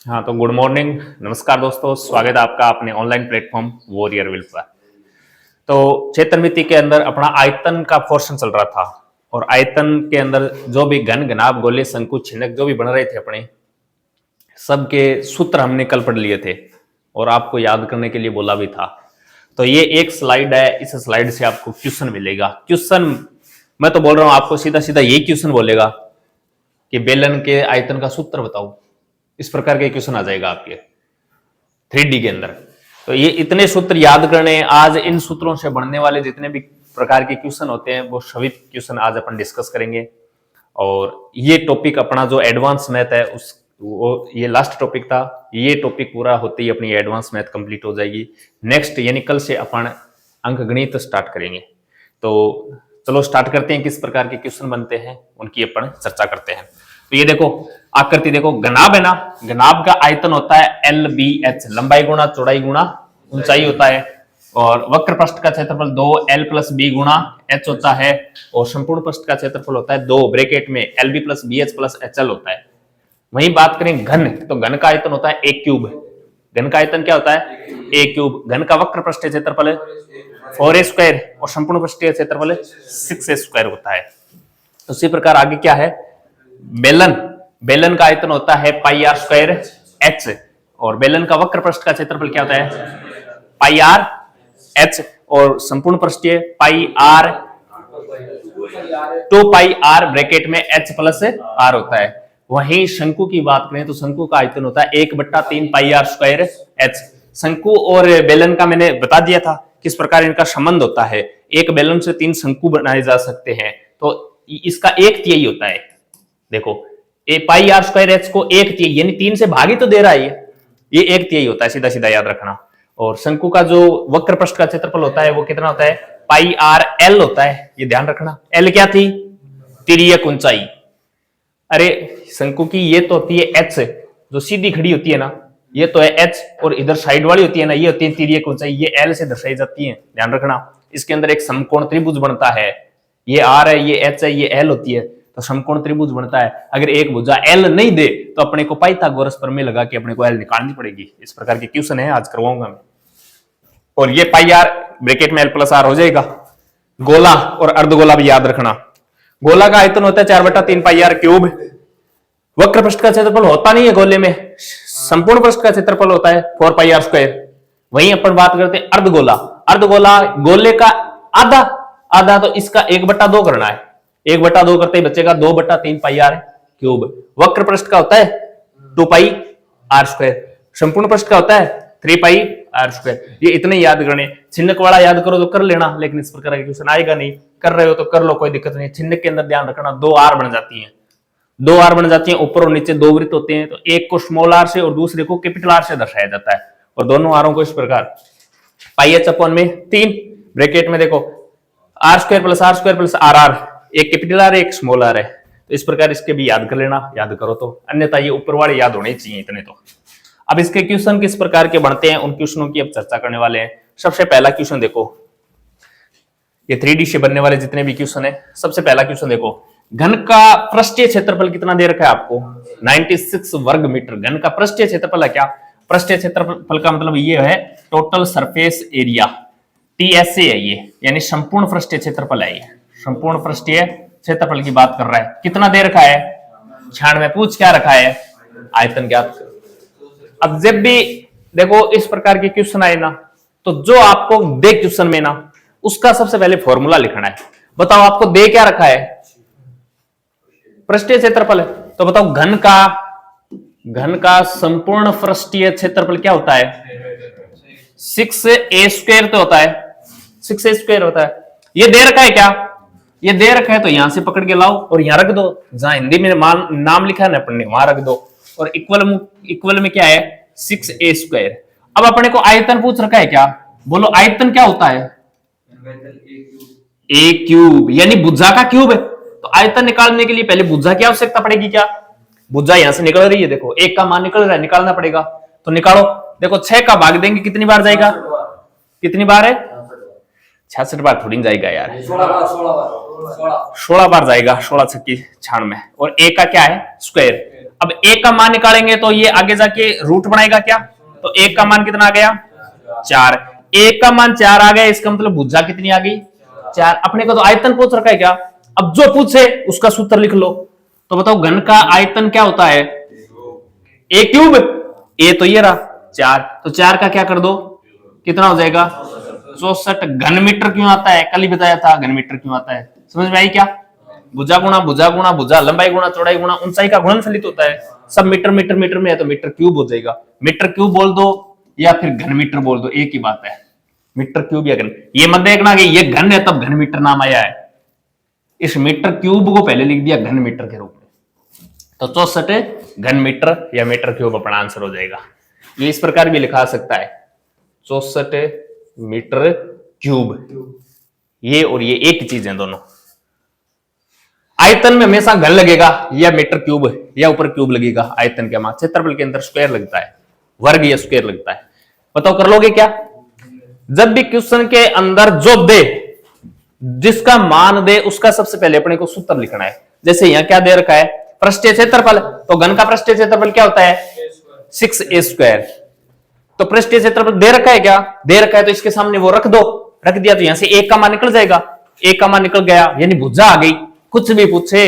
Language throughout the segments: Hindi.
हाँ तो गुड मॉर्निंग, नमस्कार दोस्तों, स्वागत है आपका अपने ऑनलाइन प्लेटफॉर्म वॉरियर विल पर। तो क्षेत्र मिति के अंदर अपना आयतन का पोर्शन चल रहा था और आयतन के अंदर जो भी घन घनाभ गोले शंकु छिन्नक जो भी बन रहे थे अपने सबके सूत्र हमने कल पढ़ लिए थे और आपको याद करने के लिए बोला भी था। तो ये एक स्लाइड है, इस स्लाइड से आपको क्वेश्चन मिलेगा। क्वेश्चन मैं तो बोल रहा हूं आपको सीधा सीधा यही क्वेश्चन बोलेगा कि बेलन के आयतन का सूत्र बताओ। इस प्रकार के क्वेश्चन आ जाएगा आपके 3D के अंदर। तो ये इतने सूत्र याद करने, आज इन सूत्रों से बनने वाले जितने भी प्रकार के क्वेश्चन होते हैं वो सभी क्वेश्चन आज अपन डिस्कस करेंगे। और ये टॉपिक अपना जो एडवांस मैथ है उस वो ये लास्ट टॉपिक था। ये टॉपिक पूरा होते ही अपनी एडवांस मैथ कंप्लीट हो जाएगी। नेक्स्ट यानी कल से अपन अंकगणित स्टार्ट करेंगे। तो चलो स्टार्ट करते हैं, किस प्रकार के क्वेश्चन बनते हैं उनकी अपन चर्चा करते हैं। तो ये देखो आकृति देखो, घनाभ है ना, घनाभ का आयतन होता है LBH, लंबाई गुणा चौड़ाई गुणा ऊंचाई होता है। और वक्र पृष्ठ का क्षेत्रफल 2L प्लस बी गुणा H होता है। और संपूर्ण पृष्ठ का क्षेत्रफल होता है 2 ब्रैकेट में LB plus BH plus HL होता है। वहीं बात करें घन, तो घन का आयतन होता है a क्यूब। घन का आयतन क्या होता है? a cube. घन का वक्र पृष्ठीय क्षेत्रफल है 4a स्क्वायर और संपूर्ण पृष्ठीय क्षेत्रफल है 6a स्क्वायर होता है। उसी प्रकार आगे क्या है? बेलन का आयतन होता है पाई आर स्क्वायर एच और बेलन का वक्र पृष्ठ का क्षेत्रफल क्या होता है? पाई आर एच और संपूर्ण पृष्ठीय पाई आर 2 पाई आर ब्रैकेट में एच प्लस आर होता है। वहीं शंकु की बात करें तो शंकु का आयतन होता है 1/3 पाई आर स्क्वायर एच। शंकु और बेलन का मैंने बता दिया था किस प्रकार इनका संबंध होता है। एक बेलन से 3 शंकु बनाए जा सकते हैं, तो इसका 1/3 होता है। देखो ए पाई आर स्क्वायर एच को 1/3 यानी 3 से भागी तो दे रहा है, ये 1/3 होता है, सीधा सीधा याद रखना। और शंकु का जो वक्र पृष्ठ का क्षेत्रफल होता है वो कितना होता है? पाई आर एल होता है, ये ध्यान रखना। एल क्या थी? तिर्यक ऊंचाई। अरे शंकु की ये तो होती है एच, जो सीधी खड़ी होती है ना, ये तो है एच, और इधर साइड वाली होती है ना, ये होती है तिर्यक ऊंचाई, ये एल से दर्शाई जाती है, ध्यान रखना। इसके अंदर एक समकोण त्रिभुज बनता है, ये आर है, ये एच है, ये एल होती है, तो समकोण त्रिभुज बनता है। अगर एक भुजा एल नहीं दे तो अपने को पाइथागोरस प्रमेय लगा के अपने को एल निकालनी पड़ेगी। इस प्रकार के क्वेश्चन है, आज करवाऊंगा मैं। और ये पाई आर ब्रैकेट में एल प्लस आर हो जाएगा। गोला और अर्धगोला भी याद रखना। गोला का आयतन होता है 4/3 पाई आर क्यूब। वक्र पृष्ठ का क्षेत्रफल होता नहीं है गोले में, संपूर्ण पृष्ठ का क्षेत्रफल होता है 4 पाई आर स्क्वायर। वहीं अपन बात करते हैं अर्धगोला। अर्धगोला गोले का आधा तो इसका 1/2 करना है। 1/2 करते ही बचेगा 2/3 पाई आर क्यूब। वक्र पृष्ठ का होता है 2 पाई आर स्क्वायर। संपूर्ण पृष्ठ का होता है 3 पाई आर स्क्वायर। ये इतने याद करने। छिन्नक वाला याद करो तो कर लेना, लेकिन इस प्रकार का क्वेश्चन आएगा नहीं। कर रहे हो तो कर लो, कोई दिक्कत नहीं। छिन्नक के अंदर ध्यान रखना 2 आर बन जाती है, 2 आर बन जाती है, ऊपर और नीचे 2 वृत्त होते हैं। तो एक को स्मॉल आर से और दूसरे को कैपिटल आर से दर्शाया जाता है। और दोनों आरों को इस प्रकार पाई एच अपॉन में 3 ब्रैकेट में देखो R square plus R R, एक कैपिटल आर है एक स्मॉल आर है। तो इस प्रकार इसके भी याद कर लेना, याद करो तो, अन्यथा ये ऊपर वाले याद होने चाहिए इतने तो। अब इसके क्वेश्चन किस प्रकार के बनते हैं उन क्वेश्चनों की अब चर्चा करने वाले हैं। सबसे पहला क्वेश्चन देखो, ये 3D से बनने वाले जितने भी क्वेश्चन है, सबसे पहला क्वेश्चन देखो, घन का पृष्ठीय क्षेत्रफल कितना दे रखा है आपको? 96 वर्ग मीटर। घन का पृष्ठीय क्षेत्रफल है क्या? पृष्ठीय क्षेत्रफल का मतलब ये है टोटल सरफेस एरिया, TSA है ये, यानी संपूर्ण पृष्ठीय क्षेत्रफल है। ये संपूर्ण पृष्ठीय क्षेत्रफल की बात कर रहा है। कितना दे रखा है? 96। पूछ क्या रखा है? आयतन ज्ञात कर। अब जब भी देखो इस प्रकार के क्वेश्चन आए ना, तो जो आपको दे क्वेश्चन में ना, उसका सबसे पहले फॉर्मूला लिखना है। बताओ आपको दे क्या रखा है? पृष्ठीय क्षेत्रफल है, तो बताओ घन का संपूर्ण पृष्ठीय क्षेत्रफल क्या होता है? 6a स्क्वायर तो होता है, 6a स्क्वायर होता है। ये दे रखा है क्या? ये दे रखा है तो यहां से पकड़ के लाओ और यहां रख दो, जहां हिंदी में नाम लिखा है ना अपन ने वहां रख दो। और इक्वल में क्या है? 6a square. अब अपने को आयतन पूछ रखा है क्या? बोलो आयतन क्या होता है? a क्यूब, यानी भुजा का क्यूब है। तो आयतन निकालने के लिए पहले भुजा की आवश्यकता पड़ेगी क्या? भुजा यहां से निकल रही है, देखो 1 का मान निकल रहा है, निकालना पड़ेगा। तो निकालो, देखो 6 का भाग देंगे कितनी बार जाएगा? कितनी बार है? 66 बार थोड़ी जाएगा यार, 16 बार जाएगा। 16 छक्की 96। और a का क्या है? स्क्वायर। अब एक का मान निकालेंगे तो ये आगे जाके रूट बनाएगा क्या, तो एक का मान कितना आ गया 4, एक का मान 4 आ गया, इसका मतलब भुजा कितनी आ गई 4। अपने को तो आयतन पूछ रखा है क्या, अब जो पूछे उसका सूत्र लिख लो। तो बताओ घन का आयतन क्या होता है, ए क्यूब, ए तो ये रहा 4, तो 4 का क्या कर दो कितना हो जाएगा 64 घन मीटर क्यों आता है, कल ही बताया था घन मीटर क्यों आता है, समझ में आई क्या, भुजा गुणा भुजा गुणा भुजा, लंबाई गुणा चौड़ाई गुणा ऊंचाई का गुणनफलित होता है, सब मीटर मीटर मीटर में है तो मीटर क्यूब हो जाएगा, मीटर क्यूब बोल दो या फिर घन मीटर बोल दो एक ही बात है, मीटर क्यूब या घन। ये मत देखना कि ये घन है तब घन मीटर नाम आया है, इस मीटर क्यूब को पहले लिख दिया घन मीटर के रूप में, तो 64 घन मीटर या मीटर क्यूब अपना आंसर हो जाएगा। ये इस प्रकार भी लिखा सकता है 64 मीटर क्यूब, ये और ये एक ही चीज है दोनों। आयतन में हमेशा घन लगेगा या मीटर क्यूब या ऊपर क्यूब लगेगा, आयतन के मान क्षेत्रफल के अंदर स्क्वायर लगता है, वर्ग या स्क्वायर लगता है। बताओ कर लोगे क्या, जब भी क्वेश्चन के अंदर जो दे जिसका मान दे उसका सबसे पहले अपने को सूत्र लिखना है। जैसे यहां क्या दे रखा है पृष्ठीय क्षेत्रफल, तो घन का पृष्ठीय क्षेत्रफल क्या होता है 6a²। तो पृष्ठीय क्षेत्रफल दे रखा है क्या, दे रखा है तो इसके सामने वो रख दो, रख दिया तो यहां से एक का मान निकल जाएगा, एक का मान निकल गया यानी भुजा आ गई। कुछ भी पूछे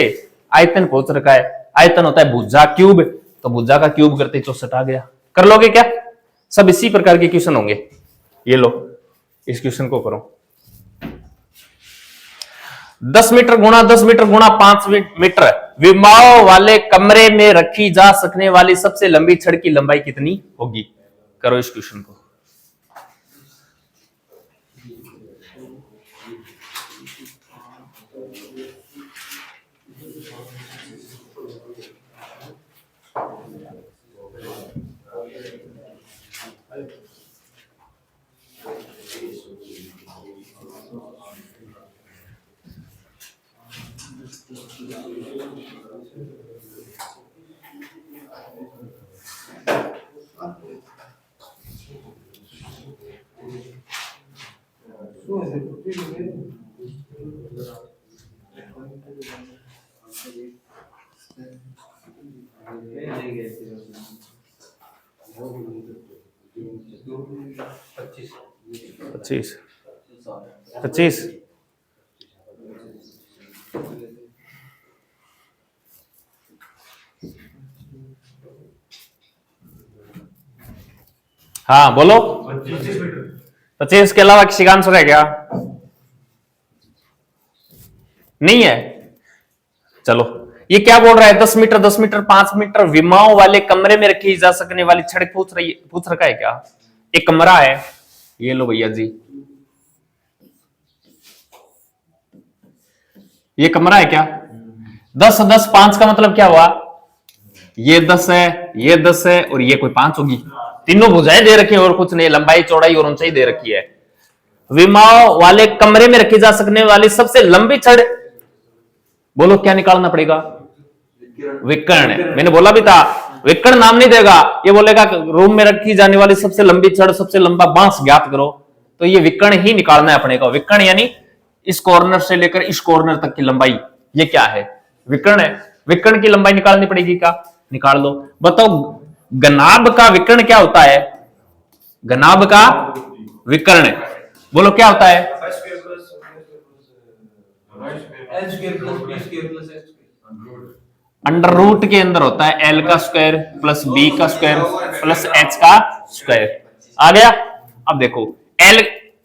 आयतन पूछ रखा है, आयतन होता है भुजा क्यूब, तो भुजा का क्यूब करते 64 आ गया। कर लोगे क्या, सब इसी प्रकार के क्वेश्चन होंगे। ये लो इस क्वेश्चन को करो, 10 मीटर गुणा 10 मीटर गुणा 5 मीटर विमाओं वाले कमरे में रखी जा सकने वाली सबसे लंबी छड़ की लंबाई कितनी होगी। करो इस क्वेश्चन को। पच्चीस 25 हाँ बोलो 25 के अलावा किसी का आंसर है क्या, नहीं है। चलो ये क्या बोल रहा है 10 मीटर 10 मीटर 5 मीटर विमाओं वाले कमरे में रखी जा सकने वाली छड़ पूछ रखा है क्या। एक कमरा है, ये लो भैया जी, ये कमरा है क्या, 10 10 5 का मतलब क्या हुआ, ये 10 है ये 10 है और ये कोई 5 होगी, तीनों भुजाएं दे रखी है और कुछ नहीं, लंबाई चौड़ाई और ऊंचाई दे रखी है। विमाओं वाले कमरे में रखी जा सकने वाली सबसे लंबी छड़, बोलो क्या निकालना पड़ेगा, विकर्ण। मैंने बोला भी था विकर्ण नाम नहीं देगा, ये बोलेगा रूम में रखी जाने वाली सबसे लंबी छड़ सबसे लंबा बांस ज्ञात करो, तो ये विकर्ण ही निकालना है अपने को। विकर्ण यानी इस कॉर्नर से लेकर इस कॉर्नर तक की लंबाई, ये क्या है विकर्ण है, विकर्ण की लंबाई निकालनी पड़ेगी क्या, निकाल लो। बताओ घनाभ का विकर्ण क्या होता है, घनाभ का विकर्ण बोलो क्या होता है, अंडर रूट के अंदर होता है एल का स्क्वायर प्लस बी का स्क्वायर प्लस एच का स्क्वायर। आ गया। अब देखो एल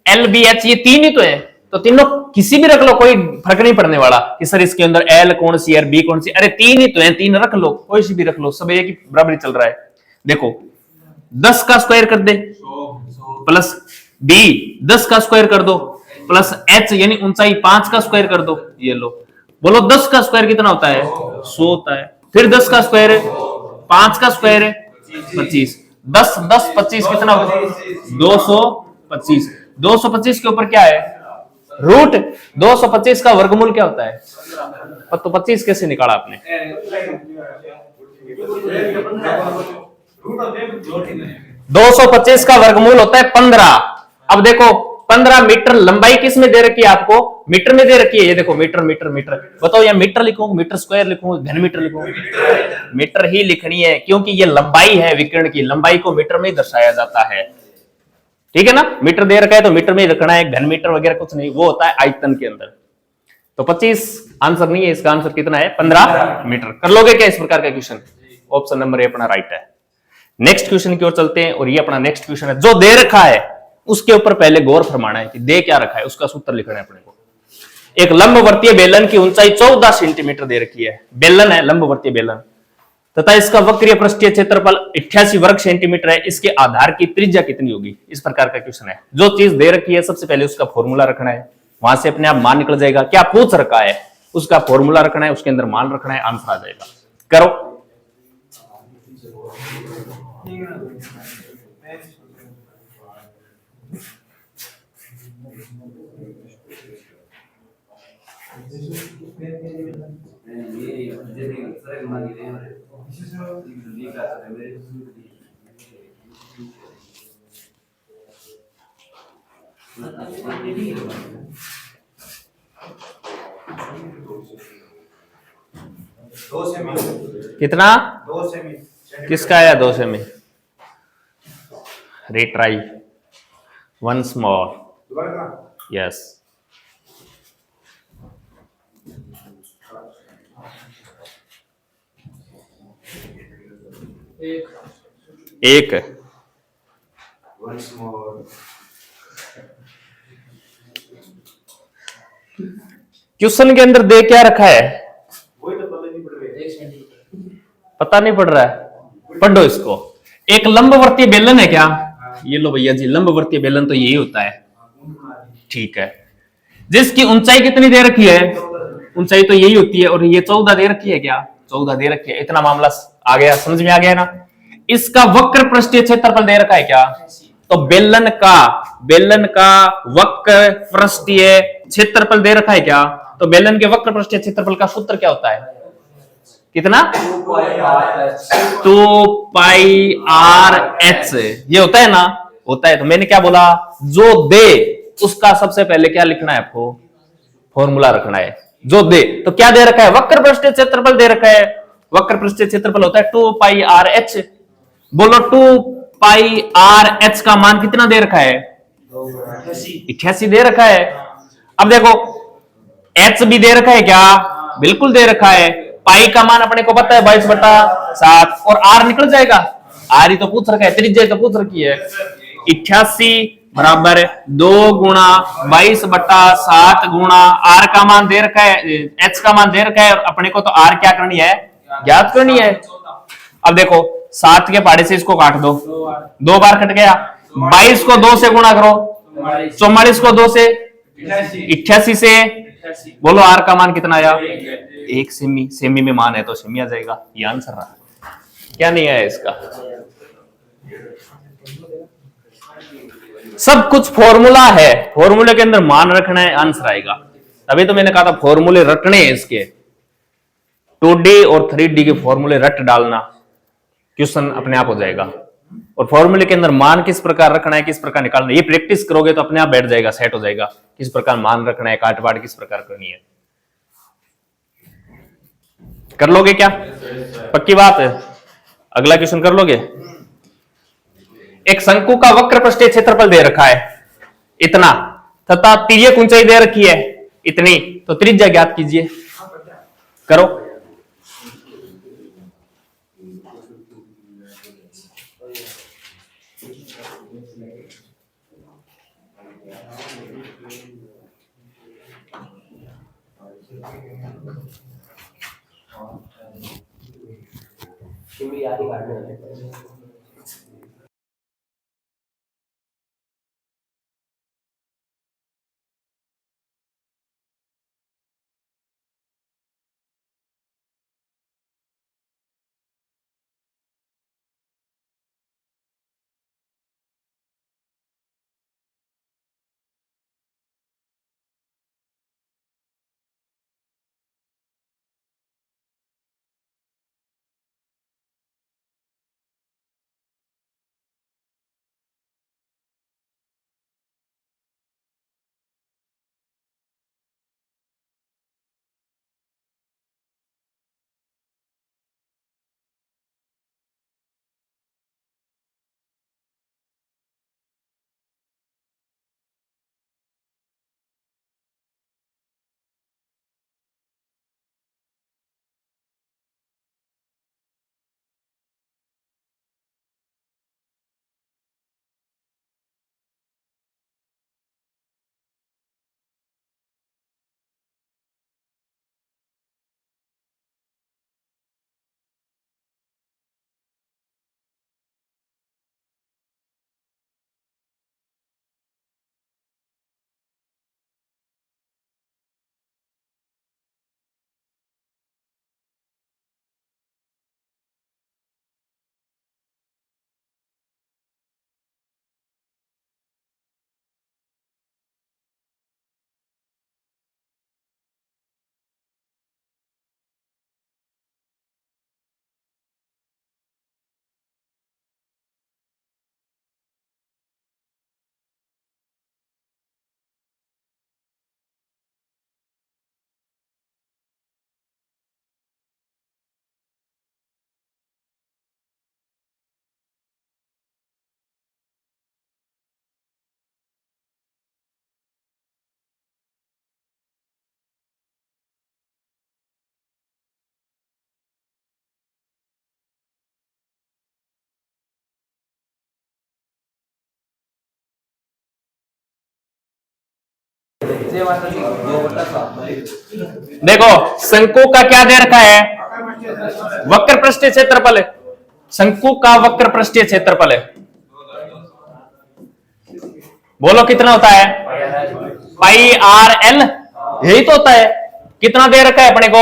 एल बी एच ये तीन ही तो है, तो तीनों किसी भी रख लो, कोई फर्क नहीं पड़ने वाला कि सर इसके अंदर एल कौन सी है बी कौन सी, अरे तीन ही तो है, तीन रख लो, कोई सी भी रख लो, सब एक ही बराबरी चल रहा है। देखो 10 का स्क्वायर कर दे प्लस बी 10 का स्क्वायर कर दो प्लस एच यानी ऊंचाई 5 का स्क्वायर कर दो, ये लो। बोलो 10 का स्क्वायर कितना होता है 100 होता है, फिर 10 का स्क्वायर है 5 का स्क्वायर है 25, 10 10 25 कितना होगा 225, 225 के ऊपर क्या है रूट, 225 का वर्गमूल क्या होता है, तो 25 कैसे निकाला आपने, 225 का वर्गमूल होता है 15। अब देखो 15 मीटर लंबाई किस में दे रखी है आपको? मीटर में दे रखी है। ये देखो मीटर मीटर मीटर, बताओ या मीटर लिखूं, मीटर स्क्वायर लिखूं, घन मीटर लिखूं? मीटर ही लिखनी है, क्योंकि ये लंबाई है विकिरण की, लंबाई को मीटर में ही दर्शाया जाता है। ठीक है ना, मीटर दे रखा है तो मीटर में ही रखना है, घन मीटर वगैरह कुछ नहीं, वो होता है आयतन के अंदर। तो 25 आंसर नहीं है, इसका आंसर कितना है? 15 मीटर। कर लोगे क्या इस प्रकार का क्वेश्चन? ऑप्शन नंबर ए अपना राइट है। नेक्स्ट क्वेश्चन की ओर चलते हैं, और ये अपना नेक्स्ट क्वेश्चन है। जो दे रखा है उसके ऊपर पहले गौर फरमाना है कि दे क्या रखा है, उसका सूत्र लिखना है अपने को। एक लंबवर्तीय बेलन की ऊंचाई 14 सेंटीमीटर दे रखी है, बेलन है लंबवर्तीय बेलन, तथा इसका वक्रीय पृष्ठीय क्षेत्रफल 88 वर्ग सेंटीमीटर है। इसके आधार की त्रिज्या कितनी होगी? इस प्रकार का क्वेश्चन है। जो चीज दे रखी है सबसे पहले उसका फॉर्मूला रखना है, वहां से अपने आप मान निकल जाएगा। क्या पूछ रखा है उसका फॉर्मूला रखना है, उसके अंदर मान रखना है, आंसर आ जाएगा। करो। कितना? 2 सेमी। किसका आया 2 सेमी? Retry once more. यस। एक क्वेश्चन के अंदर दे क्या रखा है? पता नहीं पड़ रहा है, पढ़ो इसको। एक लंबवर्तीय बेलन है क्या? ये लो भैया जी, लंबवर्तीय बेलन तो यही होता है। ठीक है, जिसकी ऊंचाई कितनी दे रखी है? ऊंचाई तो यही होती है, और ये 14 दे रखी है क्या? 14 दे रखी है। इतना मामला आ गया, समझ में आ गया ना? इसका वक्र पृष्ठीय क्षेत्रफल दे रखा है क्या? तो बेलन का वक्र पृष्ठीय क्षेत्रफल दे रखा है क्या? तो बेलन के वक्र पृष्ठीय क्षेत्रफल का सूत्र क्या होता है? कितना? 2πr/h। ये होता है ना? होता है। तो मैंने क्या बोला? जो दे उसका सबसे पहले क्या लिखना है आपको? फॉर्मूला रखना है। जो दे, तो क्या दे रखा है? वक्र पृष्ठीय क्षेत्रफल दे रखा है। वक्र पृष्ठीय क्षेत्रफल होता है 2πr/h। बोलो 2πr/h का मान कितना दे रखा है? 88 दे रखा है। अब देखो h भी दे रखा है क्या? बिल्कुल दे रखा है। पाई का मान अपने को पता है 22/7, और r निकल जाएगा। r ही तो पूछ रखा है, त्रिज्या तो पूछ रखी है। 88 बराबर 2 गुणा 22/7 गुणा r का मान दे रखा है, h का मान दे रखा है, और अपने को तो r क्या करनी है? ज्ञात करनी है। अब देखो 7 के पहाड़े से इसको काट दो, 2 बार कट गया। 22 को 2 से गुणा करो, 44 को 2 से, 88 से, बोलो आर का मान कितना आया? 1 सेमी। सेमी में मान है तो सेमी आ जाएगा। ये आंसर रहा। क्या नहीं आया इसका? सब कुछ फॉर्मूला है, फॉर्मूले के अंदर मान रखना है, आंसर आएगा। तभी तो मैंने कहा था फॉर्मूले रटने हैं इसके। 2D और 3D के फॉर्मूले रट डालना, क्वेश्चन अपने आप हो जाएगा। और फॉर्मूले के अंदर मान किस प्रकार रखना है, किस प्रकार निकालना है, ये प्रैक्टिस करोगे तो अपने आप बैठ जाएगा, सेट हो जाएगा। किस प्रकार मान रखना है, काट पाट किस प्रकार करनी है। कर लोगे क्या? पक्की बात है? अगला क्वेश्चन कर लोगे? एक शंकु का वक्र पृष्ठीय क्षेत्रफल दे रखा है इतना, तथा तिर्यक ऊंचाई दे रखी है इतनी, तो त्रिज्या ज्ञात कीजिए। करो। देखो शंकु का क्या दे रखा है, वक्र पृष्ठीय क्षेत्रफल है, शंकु का वक्र पृष्ठीय क्षेत्रफल है, बोलो कितना होता है, पाई आर एल, यही तो होता है। कितना दे रखा है अपने को,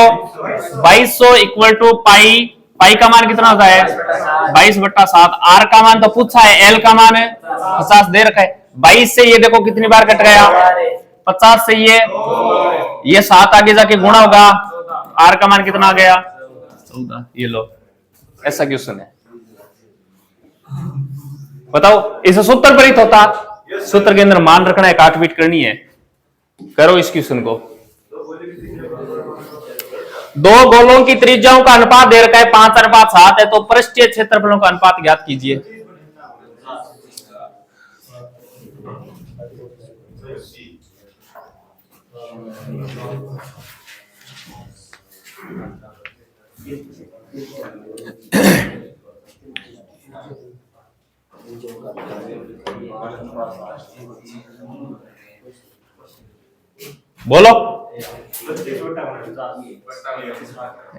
2200 इक्वल टू पाई, पाई का मान कितना होता है 22/7, आर का मान तो पूछा है, एल का मान है 50 दे रखा है। 22 से ये देखो कितनी बार कट गया, 50 से ये 7 आगे जाके गुणा होगा, आर का मान कितना आ गया 14, ये लो, ऐसा क्वेश्चन है। बताओ इसे सूत्र परित होता, सूत्र के अंदर मान रखना है, काटपीट करनी है, करो इस क्वेश्चन को। दो गोलों की त्रिज्याओं का अनुपात दे रखा है 5:7 है, तो पृष्ठीय क्षेत्रफलों का अनुपात ज्ञात कीजिए। बोलो,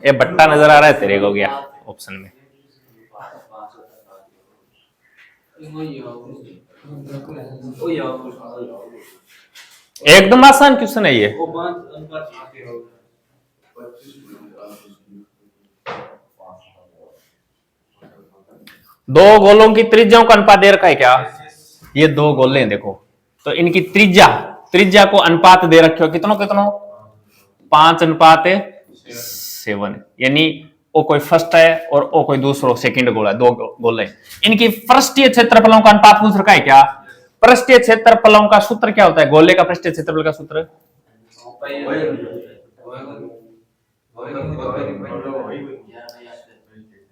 ये बट्टा नजर आ रहा है तेरे को क्या ऑप्शन में, एकदम आसान क्वेश्चन है ये। दो गोलों की त्रिज्याओं का अनुपात दे रखा है क्या, ये दो गोले हैं देखो, तो इनकी त्रिज्या को अनुपात दे रखे हो कितनों 5:7, यानी वो कोई फर्स्ट है और वो कोई दूसरो सेकंड गोला है, दो गोले। इनकी पृष्ठीय क्षेत्रफलों का अनुपात पूछ रखा है क्या, पृष्ठीय क्षेत्रफलों का सूत्र क्या होता है, गोले का पृष्ठीय क्षेत्रफल का सूत्र,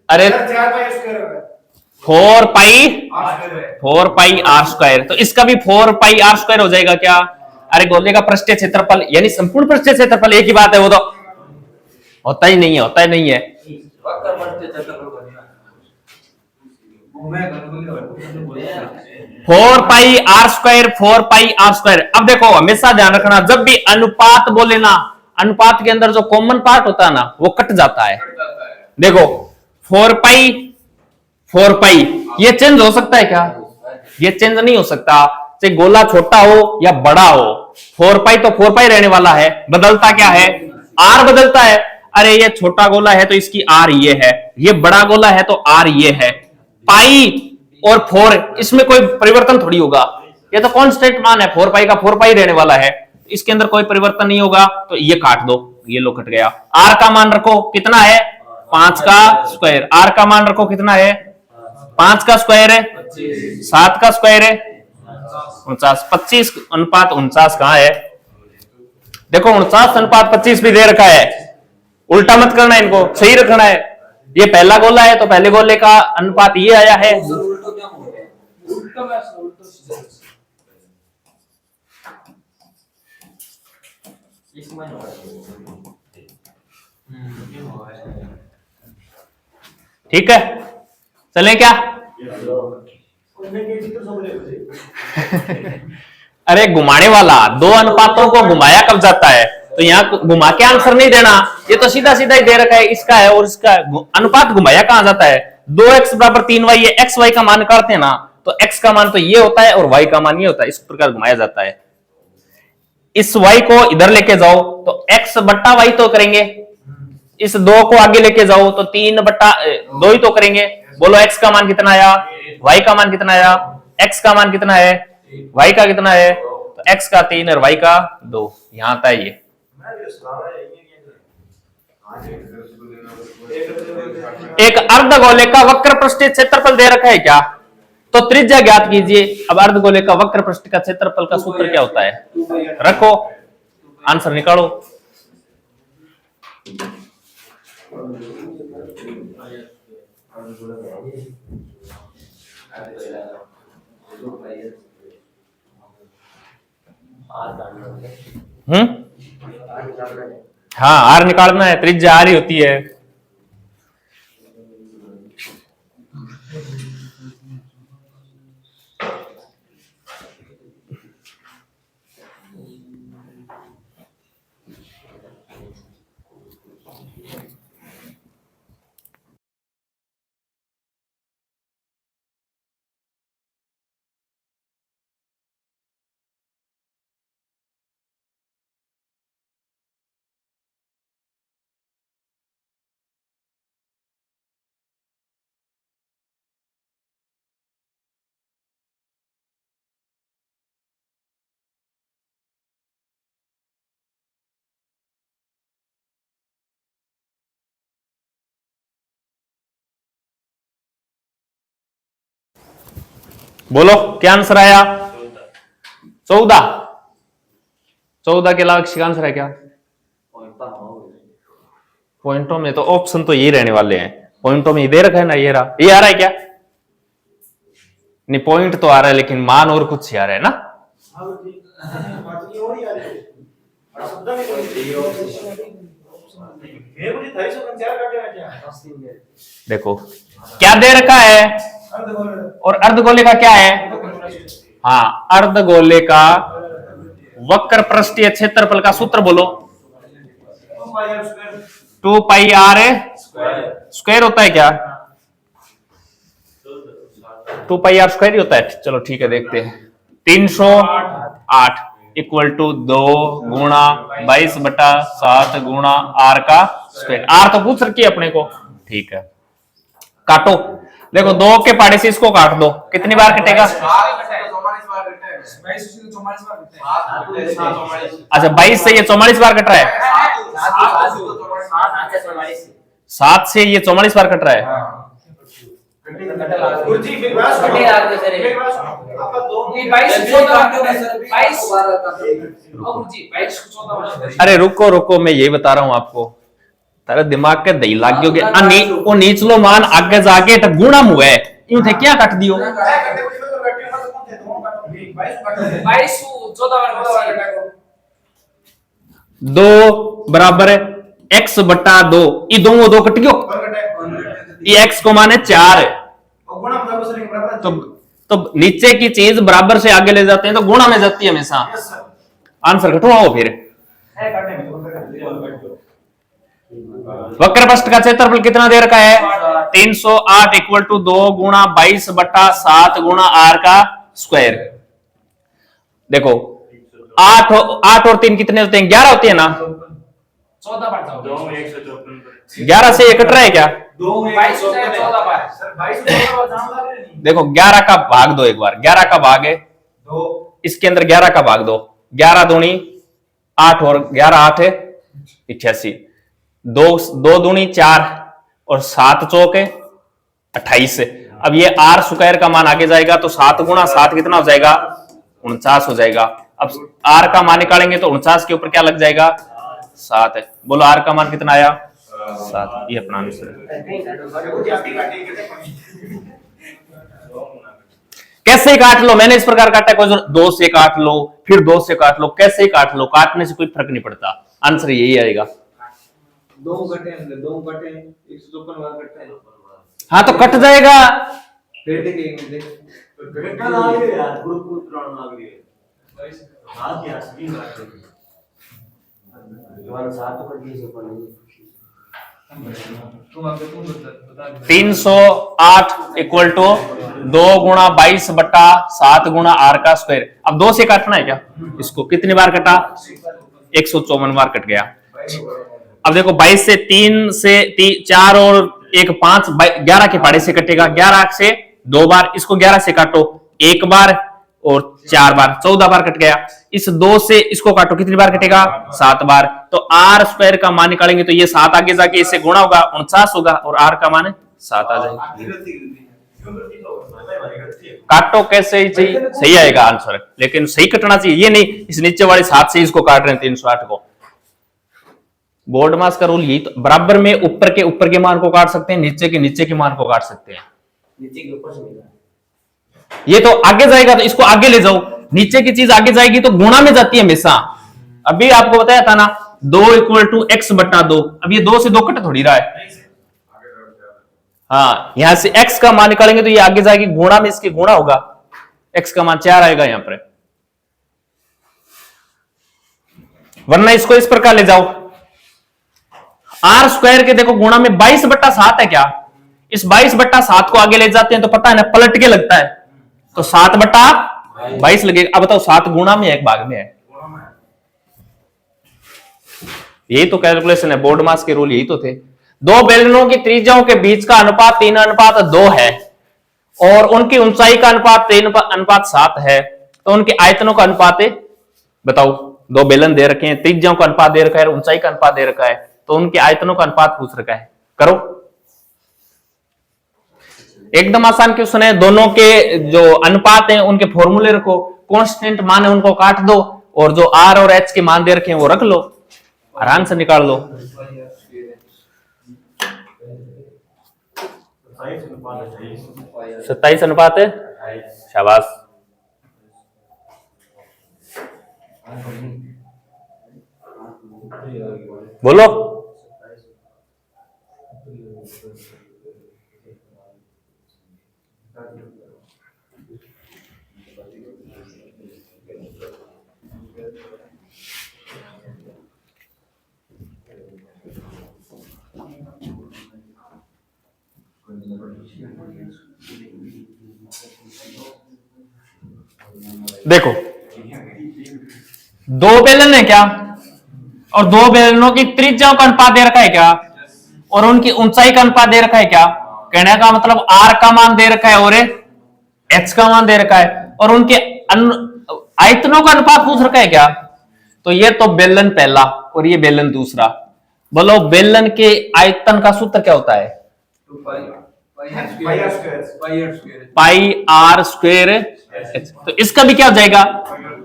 अरे 4 पाई आर स्क्वायर, तो इसका भी 4 पाई आर स्क्वायर हो जाएगा क्या। अरे गोले का पृष्ठीय क्षेत्रफल यानी संपूर्ण पृष्ठीय क्षेत्रफल एक ही बात है, वो तो होता ही नहीं है, होता ही नहीं है। 4 pi r square, 4 pi r square. अब देखो हमेशा ध्यान रखना, जब भी अनुपात बोले ना, अनुपात के अंदर जो कॉमन पार्ट होता है ना वो कट जाता है। देखो 4 पाई ये चेंज हो सकता है क्या, ये चेंज नहीं हो सकता, चाहे गोला छोटा हो या बड़ा हो, 4 पाई तो 4 पाई रहने वाला है, बदलता क्या है, आर बदलता है। अरे ये छोटा गोला है तो इसकी आर ये है, ये बड़ा गोला है तो आर ये है। पाई और 4 इसमें कोई परिवर्तन थोड़ी होगा, ये तो कांस्टेंट मान है, 4 पाई का 4 पाई रहने वाला है, इसके अंदर कोई परिवर्तन नहीं होगा, तो ये काट दो, ये लो कट गया। आर का मान रखो कितना है 5 का स्क्वायर, आर का मान रखो कितना है 5 का स्क्वायर है 7 का स्क्वायर है 49, 25:49 कहां है, देखो 49:25 भी दे रखा है, उल्टा मत करना, इनको सही रखना है। ये पहला गोला है तो पहले गोले का अनुपात ये आया है, ठीक है चलें क्या। अरे घुमाने वाला, दो अनुपातों को घुमाया कब जाता है, तो यहाँ घुमा के आंसर नहीं देना, ये तो सीधा सीधा ही दे रखा है, इसका है और इसका अनुपात घुमाया कहां जाता है, 2x = 3y, ये x y का मान करते हैं ना, तो x का मान तो ये होता है और y का मान ये होता है, इस प्रकार घुमाया जाता है। इस y को इधर लेके जाओ तो x/y तो करेंगे, इस 2 को आगे लेके जाओ तो 3/2 ही तो करेंगे। बोलो x का मान कितना आया, y का मान कितना आया, x का मान कितना है, y का कितना है, तो x का 3 और y का 2, यहां आता है ये। एक अर्धगोले का वक्र पृष्ठीय क्षेत्रफल दे रखा है क्या, तो त्रिज्या ज्ञात कीजिए। अब अर्धगोले का वक्र पृष्ठ का क्षेत्रफल का सूत्र क्या होता है, रखो आंसर निकालो। हाँ आर निकालना है, त्रिज्या आर ही होती है। बोलो क्या आंसर आया? 14। 14 के अलावा किसी का आंसर है क्या? पॉइंटों में तो ऑप्शन तो यही रहने वाले हैं, पॉइंटों में दे रखा है ना, ये रहा, ये आ रहा है क्या? नहीं, पॉइंट तो आ रहा है लेकिन मान और कुछ ही आ रहा है ना। देखो क्या दे रखा है, और अर्धगोले का क्या है? हाँ, अर्धगोले का वक्र पृष्ठीय क्षेत्रफल का सूत्र बोलो। 2 पाई आर स्क्वायर होता है क्या? 2 पाई आर स्क्वायर ही होता है। चलो ठीक है, देखते हैं। 308 इक्वल टू 2 गुणा 22/7 गुणा आर का स्क्वायर। आर तो पूछ रखी है अपने को, ठीक है। काटो, देखो 2 के पाड़े से इसको काट दो, कितनी बार कटेगा? अच्छा, 22 से ये 44 बार कट रहा है, 7 से ये 44 बार कट रहा है। अरे रुको रुको, मैं ये बता रहा हूं आपको, तारे दिमाग के दही लाग गयोगे। वो नीचलो मान आगे जाके तो गुणा हुआ है, यूं थे क्या काट दियो? 2 बराबर x बटा 2, ये दोनों 2 कट गयो, ये x को माने 4 है। तो नीचे की चीज बराबर से आगे ले जाते हैं तो गुणा में जाती है हमेशा। आंसर घटवाओ फिर। वक्र पृष्ठ का क्षेत्रफल कितना दे रखा है? 308 इक्वल टू 2 गुणा 22/7 गुणा आर का स्क्वायर। देखो 8 और 3 कितने होते हैं? 11 होती है ना। 11 से ये कट रहा है क्या? देखो 11 का भाग दो एक बार, 11 का भाग है इसके अंदर 11 का भाग दो, 11 दूनी 8 और 11 8 है 88, 2 दूनी 4 और 7 चौक है 28। अब ये आर स्क्वायर का मान आगे जाएगा तो 7 गुणा 7 कितना हो जाएगा? 49 हो जाएगा। अब आर का मान निकालेंगे तो 49 के ऊपर क्या लग जाएगा? 7 है। बोलो आर का मान कितना आया? 7। ये अपना आंसर है। कैसे ही काट लो, मैंने इस प्रकार काटा, कोई 2 से काट लो, फिर 2 से काट लो, कैसे ही काट लो, काटने से कोई फर्क नहीं पड़ता, आंसर यही आएगा। 2 घटे 154 बार कटता है। हाँ तो कट जाएगा। फिर देखेंगे यार, ग्रुप लग रही है। हां क्या सही बात है। तुम्हारा साथ तो कर दिए पर 308 इक्वल टू 2 गुणा 22/7 गुणा आर का स्क्वायर। अब 2 से काटना है क्या इसको? कितनी बार कटा? 154 बार कट गया। अब देखो 22 से 3 से 4 और 1 5, 11 के पाड़े से कटेगा, 11 से 2 बार, इसको 11 से काटो 1 बार और 4 बार, 14 बार कट गया। इस 2 से इसको काटो, कितनी बार कटेगा? 7 बार। तो आर स्क्वायर का मान निकालेंगे तो ये 7 आगे जाके इससे गुणा होगा, 49 होगा और आर का मान 7 आ जाएगा। काटो कैसे ही चाहिए, सही आएगा आंसर, लेकिन सही कटना चाहिए, ये नहीं इस नीचे वाले 7 से इसको काट रहे हैं 308 को। बोर्ड मास का रूल यही तो, बराबर में ऊपर के मान को काट सकते हैं, नीचे के मान को काट सकते हैं। नीचे के ऊपर से ये तो आगे जाएगा तो इसको आगे ले जाओ, नीचे की चीज आगे जाएगी तो गुणा में जाती है हमेशा। अभी आपको बताया था ना 2 इक्वल टू x बटा 2, अब ये 2 से 2 कट थोड़ी रहा है। हाँ, यहां से x का मान निकालेंगे तो ये आगे जाएगी, गुणा में इसके गुणा होगा, x का मान 4 आएगा यहां पर। वरना इसको इस प्रकार ले जाओ, आर स्क्वायर के देखो गुणा में 22/7 है क्या, इस 22/7 को आगे ले जाते हैं तो पता है ना पलट के लगता है, तो 7/22 लगेगा। अब बताओ 7 गुणा में है एक भाग में है, यही तो कैलकुलेशन है, बोर्ड मास के रूल यही तो थे। दो बेलनों की त्रिज्याओं के बीच का अनुपात 3:2 है और उनकी ऊंचाई का अनुपात 3:7 है, तो उनके आयतनों का अनुपात है, बताओ दो बेलन दे रखे हैं, त्रिज्याओं का अनुपात दे रखा है, ऊंचाई का अनुपात दे रखा है, तो उनके आयतनों का अनुपात पूछ रखा है, करो। एकदम आसान क्वेश्चन है। दोनों के जो अनुपात हैं उनके फॉर्मूले रखो, कांस्टेंट मान है उनको काट दो, और जो आर और एच के मान दे रखे हैं वो रख लो, आराम से निकाल लो। 27 अनुपात है, शाबाश। बोलो। देखो, दो बेलन है क्या, और दो बेलनों की त्रिज्याओं का अनुपात दे रखा है क्या, और उनकी ऊंचाई का अनुपात दे रखा है क्या। कहने का मतलब आर का मान दे रखा है और एच का मान दे रखा है, और उनके आयतनों का अनुपात पूछ रखा है क्या। तो ये तो बेलन पहला और ये बेलन दूसरा। बोलो बेलन के आयतन का सूत्र क्या होता है, पाई आर स्क्वायर एच। तो इसका भी क्या हो जाएगा,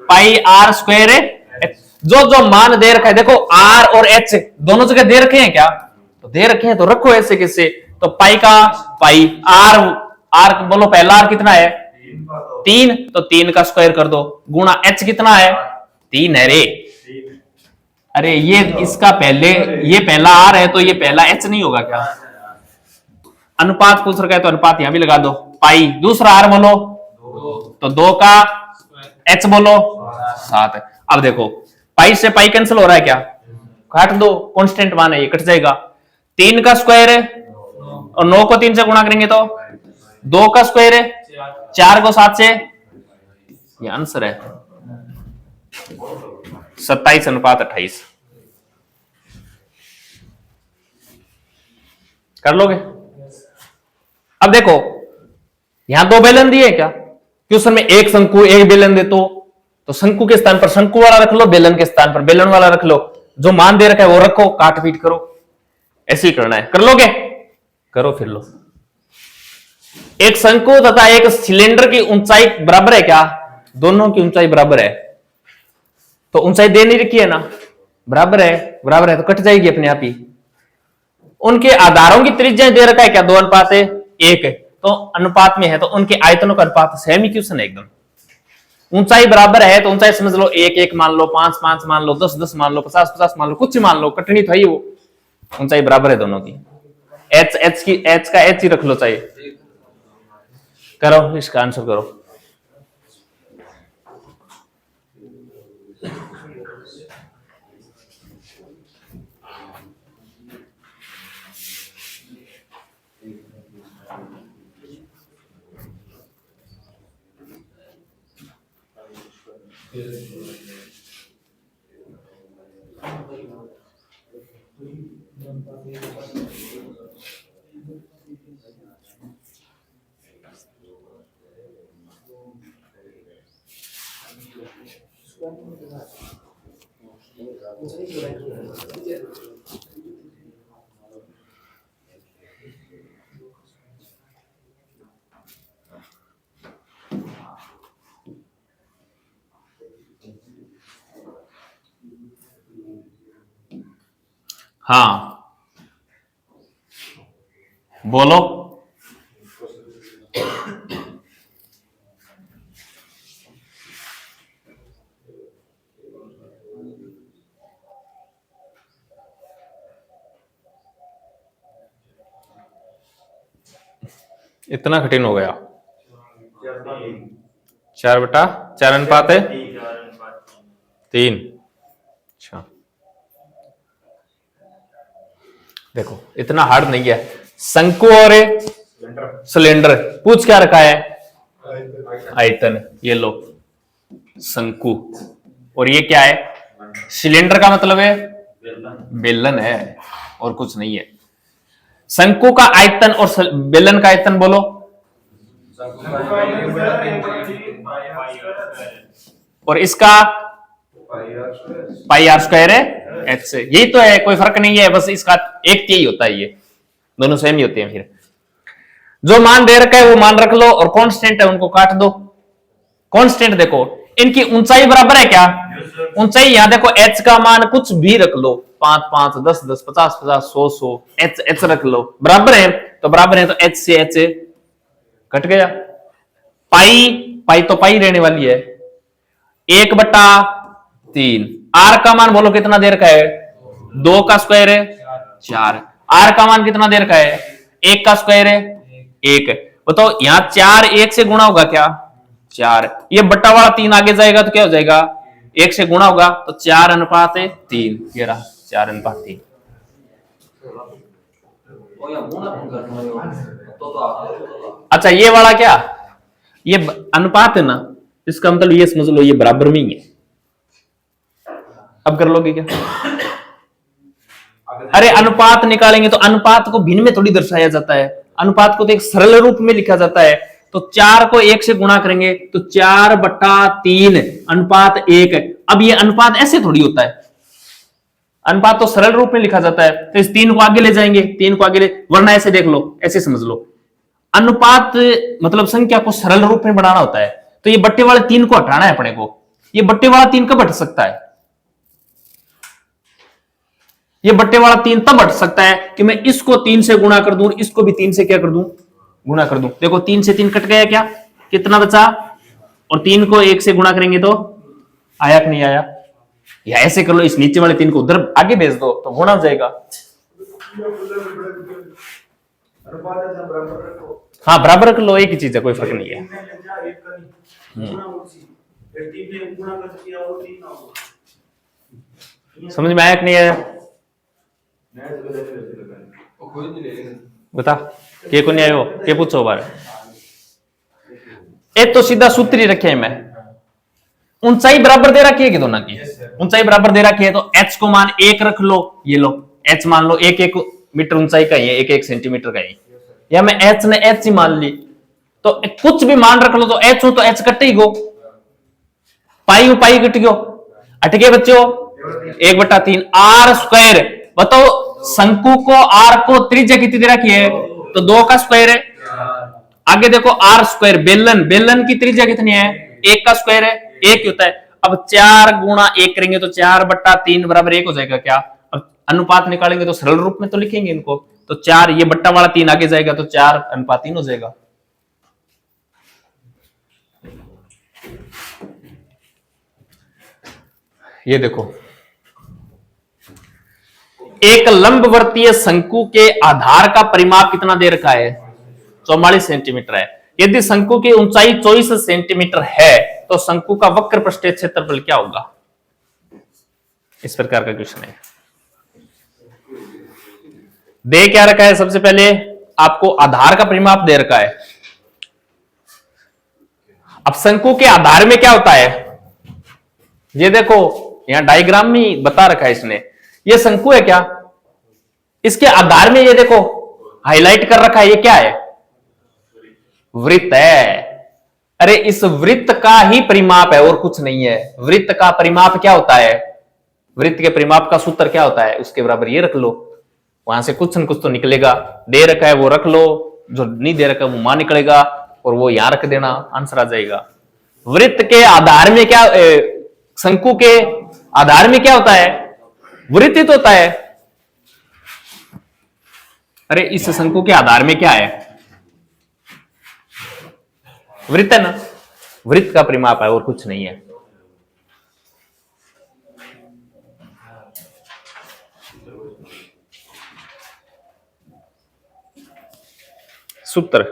पाई आर स्क्वायर एच। जो जो मान दे रखा है, देखो आर और एच दोनों जगह दे रखे हैं क्या, तो दे रखे हैं तो रखो ऐसे कैसे। तो पाई का पाई आर, आर बोलो पहला आर कितना है 3, तो 3 का स्क्वायर कर दो, गुणा एच कितना है 3 है रे। अरे ये इसका पहले, ये पहला आर है तो ये पहला एच नहीं होगा क्या। अनुपात पूछ रखा है तो अनुपात यहां भी लगा दो, पाई दूसरा आर बोलो तो 2 का एच बोलो 7 है। अब देखो पाई से पाई कैंसिल हो रहा है क्या, काट दो, कांस्टेंट मान है ये कट जाएगा। 3 का स्क्वायर है और 9 को 3 से गुणा करेंगे तो 2 का स्क्वायर है, 4 को 7 से, ये आंसर है 27 अनुपात 28। कर लोगे। अब देखो यहां दो बेलन दिए क्या, क्वेश्चन में एक शंकु एक बेलन दे, तो शंकु के स्थान पर शंकु वाला रख लो, बेलन के स्थान पर बेलन वाला रख लो, जो मान दे रखा है वो रखो, काट पीट करो, ऐसे ही करना है। कर लोगे, करो फिर लो। एक शंकु तथा एक सिलेंडर की ऊंचाई बराबर है क्या, दोनों की ऊंचाई बराबर है, तो ऊंचाई दे नहीं रखी है ना, बराबर है तो कट जाएगी अपने आप ही। उनके आधारों की त्रिज्या दे रखा है क्या, 2 अनुपात 1 तो अनुपात में है, तो उनके आयतनों का अनुपात सेम इक्वेशन है एकदम। ऊंचाई बराबर है तो ऊंचाई समझ लो 1 1 मान लो, 5 5 मान लो, 10 10 मान लो, 50 50 मान लो, कुछ मान लो, कटनी तो है ही वो। ऊंचाई बराबर है दोनों की। एच का एच ही रख लो चाहिए। करो इसका आंसर करो। हाँ बोलो। इतना कठिन हो गया, 4/4 अनुपात है 3। अच्छा देखो इतना हार्ड नहीं है। शंकु और सिलेंडर पूछ क्या रखा है, आयतन। ये लो शंकु, और ये क्या है, सिलेंडर का मतलब है बेलन है और कुछ नहीं है। शंकु का आयतन और बेलन का आयतन बोलो। और इसका पाई आर स्क्वायर है एच से, यही तो है, कोई फर्क नहीं है, बस इसका एक यही होता है, ये दोनों सेम ही होते हैं। फिर जो मान दे रखा है वो मान रख लो, और कांस्टेंट है उनको काट दो। कांस्टेंट देखो, इनकी ऊंचाई बराबर है क्या? ऊंचाई यहां देखो, एच का मान कुछ भी रख लो, 5 5 10 10 50 50 100 100, एच एच रख लो, बराबर है तो बराबर है, तो एच से एच कट गया। पाई पाई तो पाई रहने वाली है, 1/3। आर का मान बोलो कितना देर का है? 2 का स्क्वायर है 4। आर का मान कितना देर का है? 1 का स्क्वायर है 1। बताओ यहां 4 1 से गुणा होगा क्या? 4। ये बट्टा वाला 3 आगे जाएगा तो क्या हो जाएगा? 1 से गुणा होगा तो 4/3। ये रहा 4/3। अच्छा ये वाला क्या, ये अनुपात है ना, इसका मतलब ये समझ लो ये बराबर में ही है। अब कर लोगे क्या? अरे अनुपात निकालेंगे तो अनुपात को भिन्न में थोड़ी दर्शाया जाता है, अनुपात को तो एक सरल रूप में लिखा जाता है। तो 4 को 1 से गुणा करेंगे तो 4/3/1। अब ये अनुपात ऐसे थोड़ी होता है, अनुपात तो सरल रूप में लिखा जाता है। तो इस 3 को आगे ले जाएंगे, 3 को आगे ले, वरना ऐसे देख लो, ऐसे समझ लो, अनुपात मतलब संख्या को सरल रूप में बनाना होता है। तो ये बट्टे वाले 3 को हटाना है अपने को। ये बट्टे वाला 3 कब हट सकता है? ये बट्टे वाला 3 तब हट सकता है कि मैं इसको 3 से गुणा कर दूं, इसको भी 3 से क्या कर दूं? गुणा कर दूं। देखो 3 से 3 कट गया, क्या कितना बचा? और 3 को 1 से गुणा करेंगे तो आया कि नहीं आया? या ऐसे कर लो, इस नीचे वाले 3 को उधर आगे भेज दो तो गुणा हो जाएगा। हाँ बराबर रख लो, एक ही चीज है, कोई फर्क नहीं है। समझ में आया कि नहीं आया? बता के को नहीं आयो, के पूछो बार। एक तो सीधा सूत्र ही रखे मैं, ऊंचाई बराबर दे रखी है कि दोनों की ऊंचाई बराबर दे रखी है, तो h को मान 1 रख लो। ये लो h मान लो 1 मीटर ऊंचाई का ही है, 1 सेंटीमीटर का ही, या मैं h ने h ही मान ली, तो कुछ भी मान रख लो तो h हो तो h कटे ही गो, पाई हो पाई कट गयो, अट गए बच्चों 1/3 आर स्क्वायर। बताओ शंकु को आर को त्रिज्या कितनी दे रखी है? तो 2 का स्क्वायर है। आगे देखो आर स्क्वायर, बेलन बेलन की त्रिज्या कितनी है? 1 का स्क्वायर है, 1 होता है। अब 4 गुणा 1 करेंगे तो 4/3 बराबर 1 हो जाएगा क्या? अब अनुपात निकालेंगे तो सरल रूप में तो लिखेंगे इनको, तो 4 ये बट्टा वाला 3 आगे जाएगा तो 4/3 हो जाएगा। ये देखो एक लंबवर्तीय शंकु के आधार का परिमाप कितना दे रखा है? 44 सेंटीमीटर है। यदि शंकु की ऊंचाई 24 सेंटीमीटर है तो शंकु का वक्र पृष्ठीय क्षेत्रफल क्या होगा? इस प्रकार का क्वेश्चन है। दे क्या रखा है? सबसे पहले आपको आधार का परिमाप दे रखा है। अब शंकु के आधार में क्या होता है? ये देखो यहां डायग्राम में बता रखा है इसने, ये शंकु है क्या? इसके आधार में ये देखो हाईलाइट कर रखा है, ये क्या है? वृत्त है। अरे इस वृत्त का ही परिमाप है और कुछ नहीं है। वृत्त का परिमाप क्या होता है? वृत्त के परिमाप का सूत्र क्या होता है? उसके बराबर ये रख लो, वहां से कुछ न कुछ तो निकलेगा। दे रखा है वो रख लो, जो नहीं दे रखा है वो मान निकलेगा, और वो यहां रख देना, आंसर आ जाएगा। वृत्त के आधार में क्या, शंकु के आधार में क्या होता है? वृत्त ही तो होता है। अरे इस शंकु के आधार में क्या है? वृत्त है ना, वृत्त का परिमाप है और कुछ नहीं है। सूत्र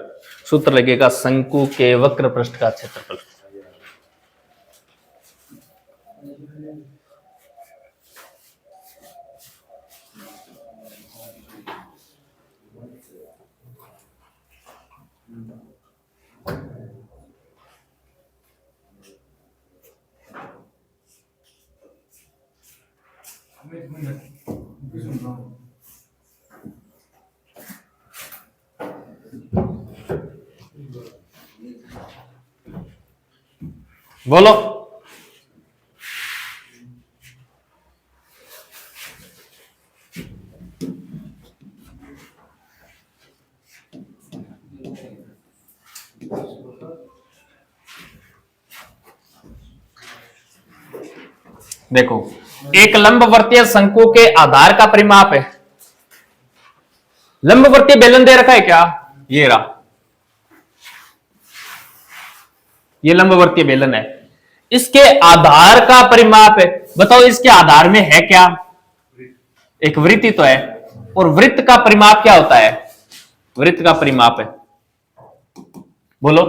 सूत्र लगेगा शंकु के वक्र पृष्ठ का क्षेत्रफल। बोलो देखो, एक लंबवर्तीय शंकु के आधार का परिमाप है। लंबवर्तीय बेलन दे रखा है क्या, ये रहा, ये लंबवर्तीय बेलन है, इसके आधार का परिमाप है। बताओ इसके आधार में है क्या, एक वृत्त ही तो है, और वृत्त का परिमाप क्या होता है, वृत्त का परिमाप है, बोलो,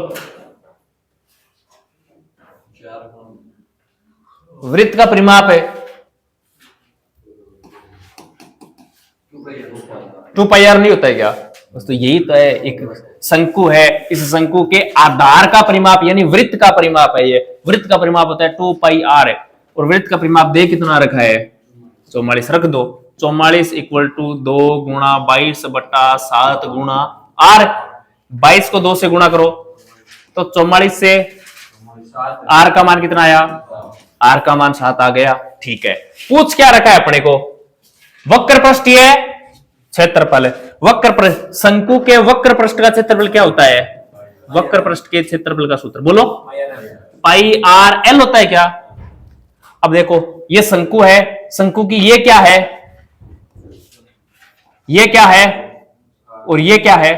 वृत्त का परिमाप है 2πr नहीं होता है क्या, बस तो यही तो है, एक शंकु है, इस शंकु के आधार का परिमाप यानी वृत्त का परिमाप है, ये वृत्त का परिमाप होता है 2πr है, और वृत्त का परिमाप दे कितना रखा है 44 रख दो, 44 इक्वल टू 2 गुणा 22 बटा 7 गुणा r, 22 को 2 से गुणा करो तो 44 से r का मान कितना आया, r का मान 7 आ गया। ठीक है, पूछ क्या रखा है अपने को, वक्र पृष्ठीय क्षेत्रफल, वक्र पृष्ठ, शंकु के वक्र पृष्ठ का क्षेत्रफल क्या होता है, वक्र पृष्ठ के क्षेत्रफल का सूत्र बोलो, पाई आर एल होता है क्या। अब देखो ये शंकु है, शंकु की ये क्या है, ये क्या है और ये क्या है,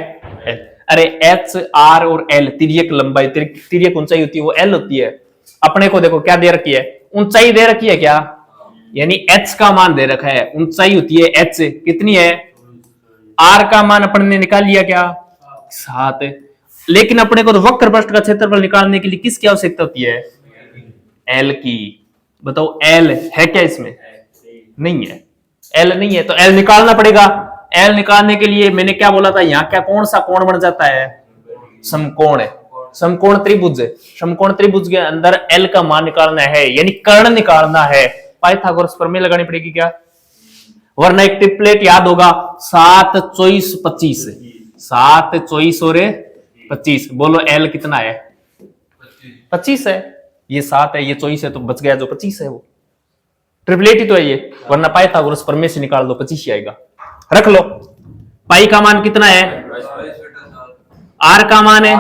अरे एच आर और एल, तिर्यक लंबाई तिर्यक ऊंचाई होती है वो एल होती है। अपने को देखो क्या दे रखी है, ऊंचाई दे रखी है क्या, यानी h का मान दे रखा है, ऊंचाई होती है h, कितनी है, r का मान अपन ने निकाल लिया क्या 7, लेकिन अपने को तो वक्र पृष्ठ का क्षेत्रफल निकालने के लिए किसकी आवश्यकता होती है, l की। बताओ l है क्या इसमें, नहीं है, l नहीं है तो l निकालना पड़ेगा। l निकालने के लिए मैंने क्या बोला था, यहाँ क्या कौन सा कोण बन जाता है, समकोण है, समकोण त्रिभुज है, समकोण त्रिभुज के अंदर l का मान निकालना है यानी कर्ण निकालना है, पाइथागोरस प्रमेय लगानी पड़ेगी क्या, वरना एक ट्रिपलेट याद होगा 7 24 25, 7 24 और 25, बोलो l कितना है 25 है, ये 7 है ये 24 है तो बच गया जो 25 है, वो ट्रिपलेट ही तो है ये, वरना पाइथागोरस प्रमेय से निकाल दो 25 ही आएगा। रख लो, पाई का मान कितना है, r का मान है,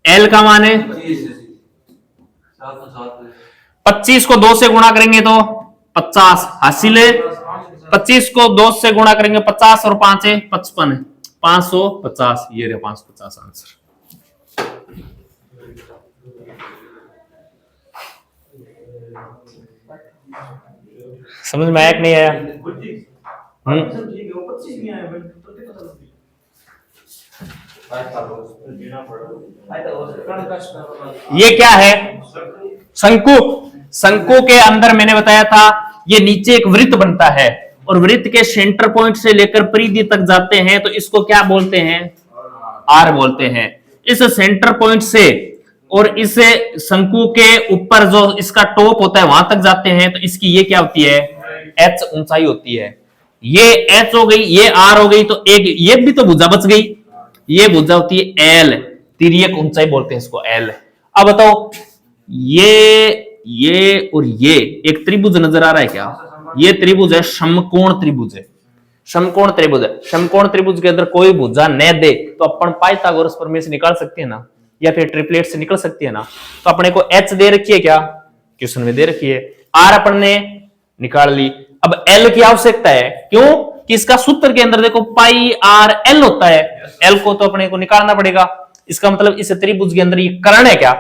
l का मान है 25 को 2 से गुणा करेंगे तो 50 हासिल है, 25 को 2 से गुणा करेंगे 50 और 5 है 55, 550, ये रहे 550 आंसर। समझ में आया कि नहीं आया, ये क्या है, शंकु, शंकु के अंदर मैंने बताया था ये नीचे एक वृत्त बनता है और वृत्त के सेंटर पॉइंट से लेकर परिधि तक जाते हैं तो इसको क्या बोलते हैं, आर बोलते हैं। इस सेंटर पॉइंट से और इस शंकु के ऊपर जो इसका टॉप होता है वहां तक जाते हैं तो इसकी ये क्या होती है, एच ऊंचाई होती है, ये एच हो गई, ये आर हो गई, तो एक ये भी तो भुजा बच गई, ये भुजा होती है एल, तिर्यक ऊंचाई बोलते हैं इसको एल। अब बताओ ये और ये एक त्रिभुज नजर आ रहा है क्या, ये त्रिभुज है, समकोण त्रिभुज है, समकोण त्रिभुज है, समकोण त्रिभुज के अंदर कोई भुजा न दे तो अपन पाइथागोरस प्रमेय से निकाल सकते हैं ना, या फिर ट्रिपलेट से निकल सकती है ना। तो अपने को एच दे रखी है क्या, क्वेश्चन में दे रखी है, आर अपन ने निकाल ली, अब एल की आवश्यकता है, क्यों कि इसका सूत्र के अंदर देखो पाई आर एल होता है, एल को तो अपने को निकालना पड़ेगा, इसका मतलब इस त्रिभुज के अंदर ये कर्ण है क्या,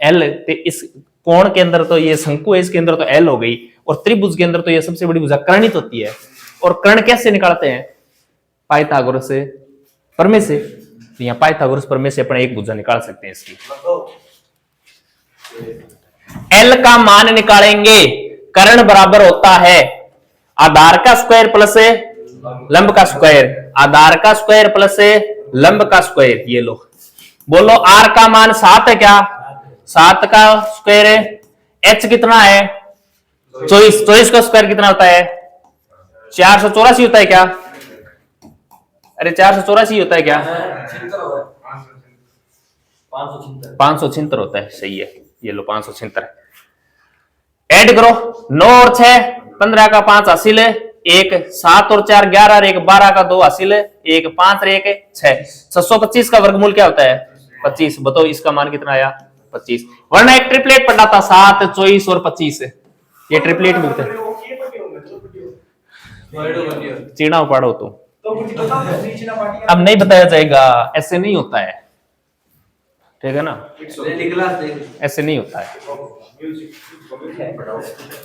एल, इस कोण के अंदर तो ये शंकु है, इसके अंदर तो एल हो गई, और त्रिभुज के अंदर तो ये सबसे बड़ी भुजा कर्णित होती है, और कर्ण कैसे निकालते हैं, पाइथागोरस से प्रमेय से, तो यहाँ पाइथागोरस प्रमेय से अपने एक भुजा निकाल सकते हैं इसकी। एल का मान निकालेंगे, कर्ण बराबर होता है आधार का स्क्वायर प्लस लंब का स्क्वायर, आधार का स्क्वायर प्लस लंब का स्क्वायर, ये लो, बोलो आर का मान 7 है क्या, 7 का स्क्वायर है, एच कितना है 24, 24 का स्क्वायर कितना होता है 484 होता है क्या, अरे 484 होता है क्या, 576 होता है, सही है, ये लो 576 है। ऐड करो, 9 और 6 15 का 5 हासिल है, 1 7 और 4 11 और 1 12 का 2 हासिल है, 1 5 और 1 6, 625 का वर्गमूल क्या होता है 25, बताओ इसका मान कितना आया 25, वरना एक ट्रिपलेट पढ़ा था 7 24 और 25, ये ट्रिपलेट भी होता है। चीना उपाड़ो तो अब नहीं बताया जाएगा, ऐसे नहीं होता है, ठीक है ना, ऐसे नहीं होता है।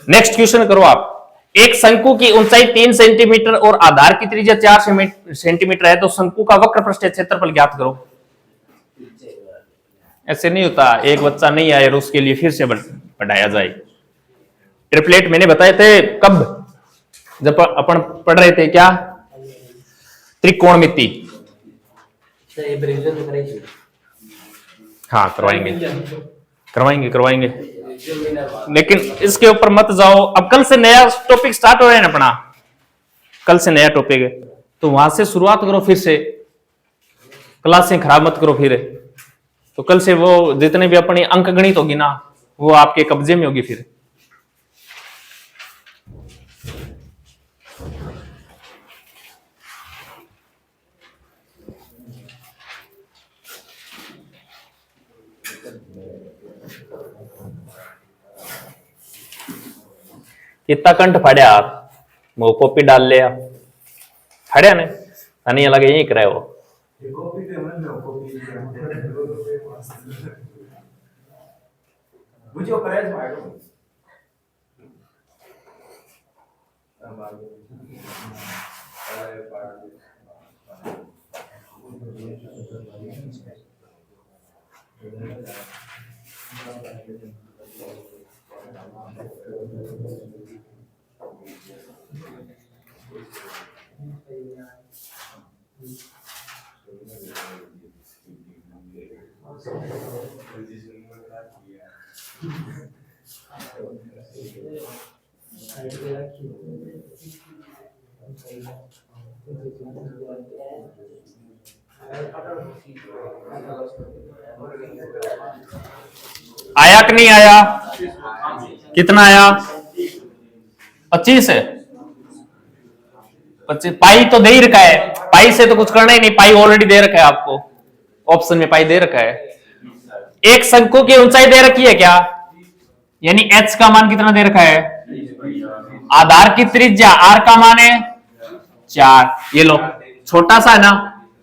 नेक्स्ट क्वेश्चन करो आप। एक शंकु की ऊंचाई 3 सेंटीमीटर और आधार की त्रिज्या 4 सेंटीमीटर है, तो शंकु का वक्र पृष्ठीय क्षेत्रफल ज्ञात करो। ऐसे नहीं होता, एक बच्चा नहीं आया और उसके लिए फिर से पढ़ाया जाए। ट्रिपलेट मैंने बताए थे कब, जब अपन पढ़ रहे थे क्या, त्रिकोणमिति। हाँ करवाएंगे करवाएंगे करवाएंगे, लेकिन इसके ऊपर मत जाओ। अब कल से नया टॉपिक स्टार्ट हो रहा है ना अपना, कल से नया टॉपिक है, तो वहां से शुरुआत करो, फिर से क्लासें खराब मत करो फिर। तो कल से वो जितने भी अपनी अंक गणित होगी ना, वो आपके कब्जे में होगी फिर। कितना कंठ फाड़िया आप, वो कॉपी डाल लिया, फाड़िया ने नहीं लगे यही कराए वो। आया कि नहीं आया, कितना आया, 25 है। 25 पाई तो दे ही रखा है, पाई से तो कुछ करना ही नहीं, पाई ऑलरेडी दे रखा है आपको, ऑप्शन में पाई दे रखा है। एक शंकु की ऊंचाई दे रखी है क्या, यानी h का मान कितना दे रखा है, आधार की त्रिज्या r का मान है 4। ये लो छोटा सा है ना,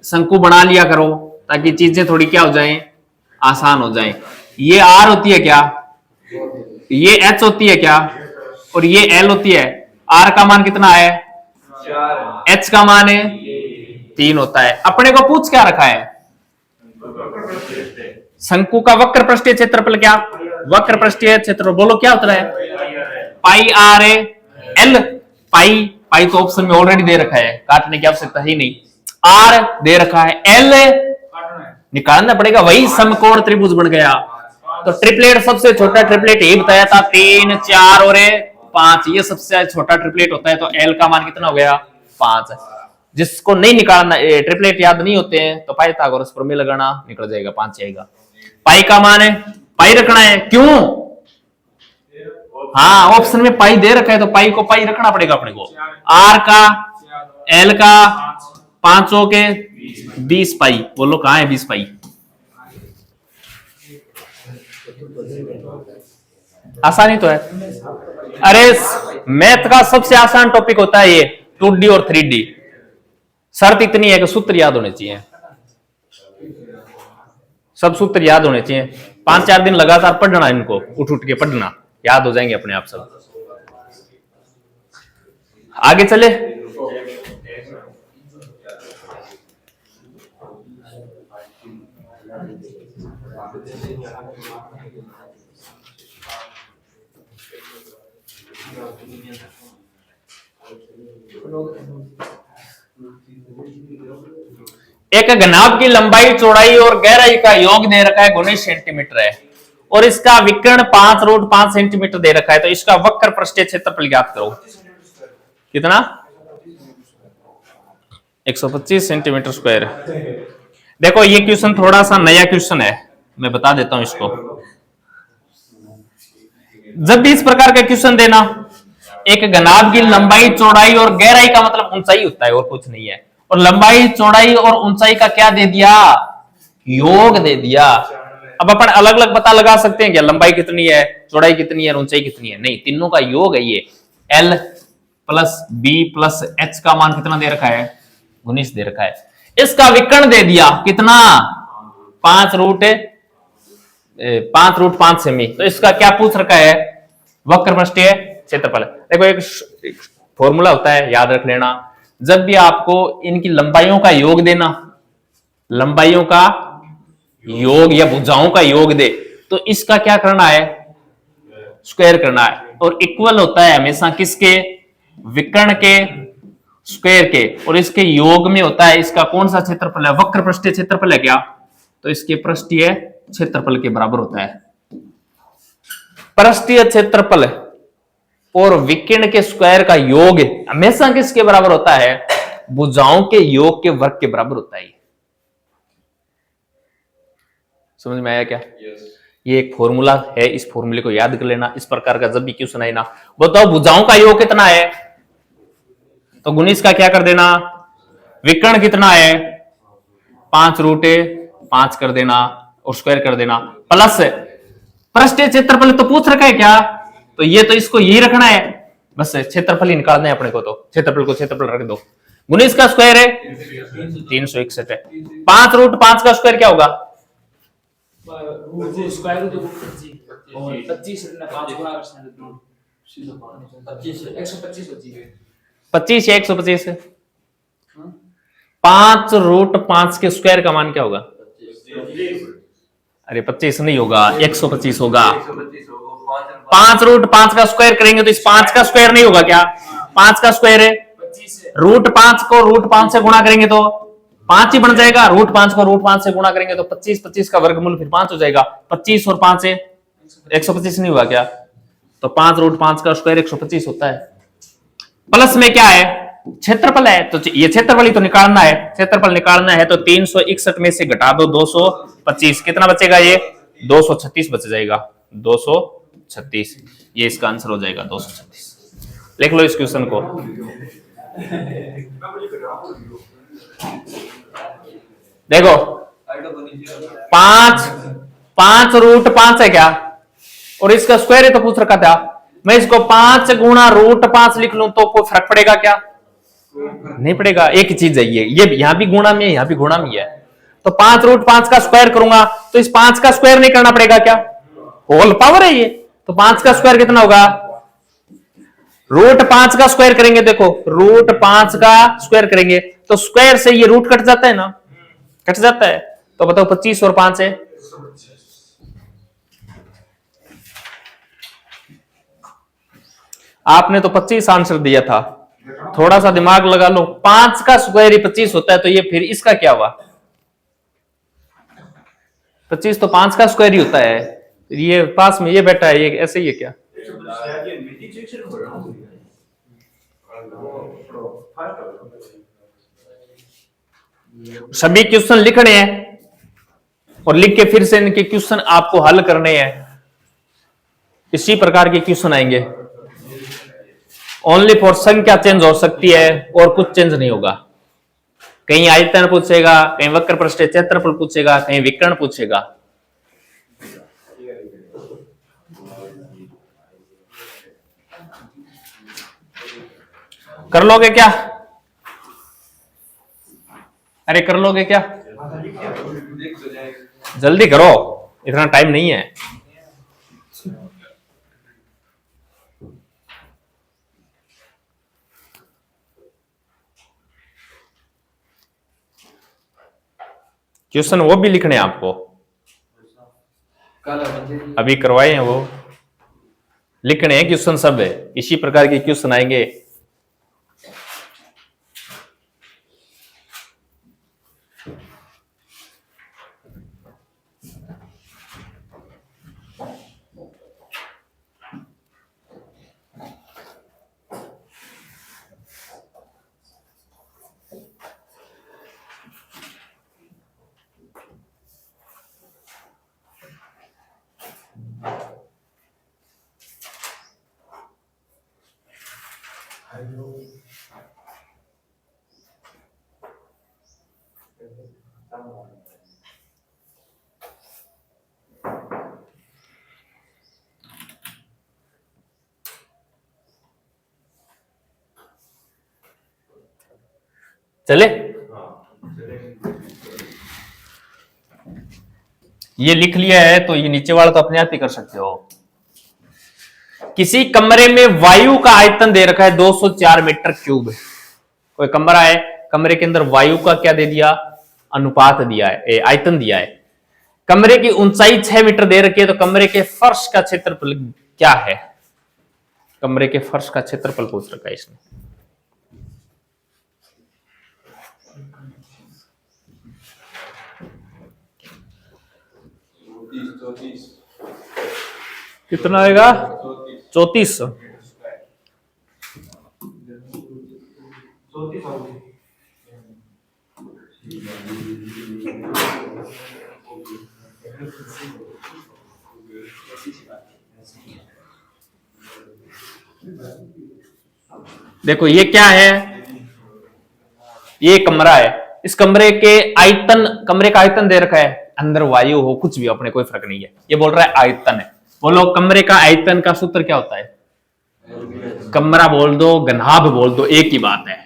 शंकु बना लिया करो ताकि चीजें थोड़ी क्या हो जाएं, आसान हो जाएं। ये r होती है क्या, ये h होती है क्या, और ये l होती है। r का मान कितना है 4, h का मान है 3 होता है। अपने को पूछ क्या रखा है, शंकु का वक्र पृष्ठीय क्षेत्रफल क्या, वक्र पृष्ठीय क्षेत्रफल बोलो क्या होता है, पाई आर एल। पाई पाई तो ऑप्शन में ऑलरेडी दे रखा है, काटने की आवश्यकता ही नहीं। आर दे रखा है, एल निकालना पड़ेगा, वही समकोण त्रिभुज बन गया। तो ट्रिपलेट सबसे छोटा ट्रिपलेट यही बताया था, 3 4 और 5, ये सबसे छोटा ट्रिपलेट होता है। तो एल का मान कितना हो गया 5। जिसको नहीं निकालना, ट्रिपलेट याद नहीं होते हैं, तो पाइथागोरस प्रमेय लगाना, निकल जाएगा 5 आएगा। पाई का मान है, पाई रखना है, क्यों, हाँ ऑप्शन में पाई दे रखा है, तो पाई को पाई रखना पड़ेगा अपने को। आर का, एल का, 500 के 20 पाई, बोलो कहां है 20 पाई। आसानी तो है, अरे मैथ का सबसे आसान टॉपिक होता है ये 2D और 3D। शर्त इतनी है कि सूत्र याद होने चाहिए, सब सूत्र याद होने चाहिए। 5-4 दिन लगातार पढ़ना इनको, उठ उठ के पढ़ना, याद हो जाएंगे अपने आप सब। आगे चले, एक घनाभ की लंबाई चौड़ाई और गहराई का योग दे रखा है 19 सेंटीमीटर है, और इसका विकर्ण 5√5 सेंटीमीटर दे रखा है। तो इसका वक्र पृष्ठीय क्षेत्रफल ज्ञात करो। कितना, 125 सेंटीमीटर स्क्वायर। देखो ये क्वेश्चन थोड़ा सा नया क्वेश्चन है, मैं बता देता हूं इसको। जब भी इस प्रकार का क्वेश्चन देना, एक घनाभ की लंबाई चौड़ाई और गहराई का मतलब ऊंचाई होता है और कुछ नहीं है, और लंबाई चौड़ाई और ऊंचाई का क्या दे दिया, योग दे दिया। अब अपन अलग अलग पता लगा सकते हैं क्या, लंबाई कितनी है, चौड़ाई कितनी है, ऊंचाई कितनी है? नहीं, तीनों का योग है ये। L plus B plus H का मान कितना दे रखा है? 19 दे रखा है। इसका विकर्ण दे दिया कितना? 5√5 सेमी। तो इसका क्या पूछ रखा है? वक्र पृष्ठीय क्षेत्रफल। देखो एक फॉर्मूला होता है, याद रख लेना। जब भी आपको इनकी लंबाइयों का योग देना, लंबाइयों का योग या भुजाओं का योग दे, तो इसका क्या करना है? स्क्वायर करना है। और इक्वल होता है हमेशा किसके? विकर्ण के स्क्वायर के। और इसके योग में होता है इसका कौन सा क्षेत्रफल है? वक्र पृष्ठीय क्षेत्रफल है क्या? तो इसके पृष्ठीय क्षेत्रफल के बराबर होता है। पृष्ठीय क्षेत्रफल और विकर्ण के स्क्वायर का योग हमेशा किसके बराबर होता है? भुजाओं के योग के वर्ग के बराबर होता है। समझ में आया क्या? ये एक फॉर्मूला है, इस फॉर्मूले को याद कर लेना। इस प्रकार का जब भी क्वेश्चन आए ना, बताओ भुजाओं का योग कितना है, तो 19 का क्या कर देना? विकर्ण कितना है? 5√5 कर देना और स्क्वायर कर देना, प्लस पृष्ठीय क्षेत्रफल तो पूछ रखा है क्या? तो ये तो इसको यही रखना है, बस क्षेत्रफल ही निकालना है अपने को। तो क्षेत्रफल को क्षेत्रफल रख दो। 19 का स्क्वायर है 361 है। 5√5 का स्क्वायर क्या होगा? स्क्वायर रूट 25 और 25 ने 5 गुणा करना है 25 125 बची 25 या 125 है। 5√5 के स्क्वायर का मान क्या होगा? अरे 25 नहीं होगा, 125 होगा। 5√5 का स्क्वायर करेंगे तो इस 5 का स्क्वायर नहीं होगा क्या? 5 का स्क्वायर है 25 है। √5 को √5 से गुणा करेंगे तो 5 ही बन जाएगा। √5 को √5 से गुणा करेंगे तो 25, 25 का वर्गमूल फिर 5 हो जाएगा। 25 और 5 से 125 नहीं हुआ क्या? तो 5√5 का स्क्वायर 125 होता है। प्लस में क्या है? क्षेत्रफल है, तो ये क्षेत्रफल ही तो निकालना है। क्षेत्रफल निकालना है तो 361 में से घटा दो 225, कितना बचेगा? ये 236 बच जाएगा। 236, ये इसका आंसर हो जाएगा 236। लिख लो इस क्वेश्चन को। देखो 5√5 है क्या, और इसका स्क्वायर है तो पूछ रखा था। मैं इसको 5 गुणा √5 लिख लूं तो कोई फर्क पड़ेगा क्या? नहीं पड़ेगा, एक ही चीज है। ये यहां भी गुणा में है, यहां भी गुणा में है। तो 5√5 का स्क्वायर करूंगा तो इस 5 का स्क्वायर नहीं करना पड़ेगा क्या? होल पावर है ये। तो 5 का स्क्वायर कितना होगा? √5 का स्क्वायर करेंगे, देखो √5 का स्क्वायर करेंगे तो स्क्वायर से ये रूट कट जाता है ना, कट जाता है। तो बताओ 25 और 5 है, आपने तो 25 आंसर दिया था। थोड़ा सा दिमाग लगा लो, 5 का स्क्वायर ही 25 होता है, तो ये फिर इसका क्या हुआ? 25 तो 5 का स्क्वायर ही होता है। ये पास में ये बैठा है, ये ऐसे ही है क्या? सभी क्वेश्चन लिखने हैं और लिख के फिर से इनके क्वेश्चन आपको हल करने हैं। इसी प्रकार के क्वेश्चन आएंगे। ओनली फॉर संख्या चेंज हो सकती है और कुछ चेंज नहीं होगा। कहीं आयतन पूछेगा, कहीं वक्र पृष्ठीय क्षेत्रफल पूछेगा, कहीं विकर्ण पूछेगा। कर लोगे क्या? अरे कर लोगे क्या? जल्दी करो, इतना टाइम नहीं है। क्वेश्चन वो भी लिखने हैं आपको, अभी करवाए हैं वो, लिखने हैं क्वेश्चन सब है। इसी प्रकार के क्वेश्चन आएंगे। चले, ये लिख लिया है तो ये नीचे वाला तो अपने आप ही कर सकते हो। किसी कमरे में वायु का आयतन दे रखा है 204 मीटर क्यूब। कोई कमरा है, कमरे के अंदर वायु का क्या दे दिया, अनुपात दिया है, आयतन दिया है। कमरे की ऊंचाई 6 मीटर दे रखी है, तो कमरे के फर्श का क्षेत्रफल क्या है? कमरे के फर्श का क्षेत्रफल पूछ रखा है इसने। कितना आएगा? 3400। देखो ये क्या है, ये कमरा है, इस कमरे के आयतन, कमरे का आयतन दे रखा है, अंदर वायु हो कुछ भी अपने कोई फर्क नहीं है, ये बोल रहा है आयतन है। बोलो कमरे का आयतन का सूत्र क्या होता है? कमरा बोल दो, घनाभ बोल दो, एक ही बात है।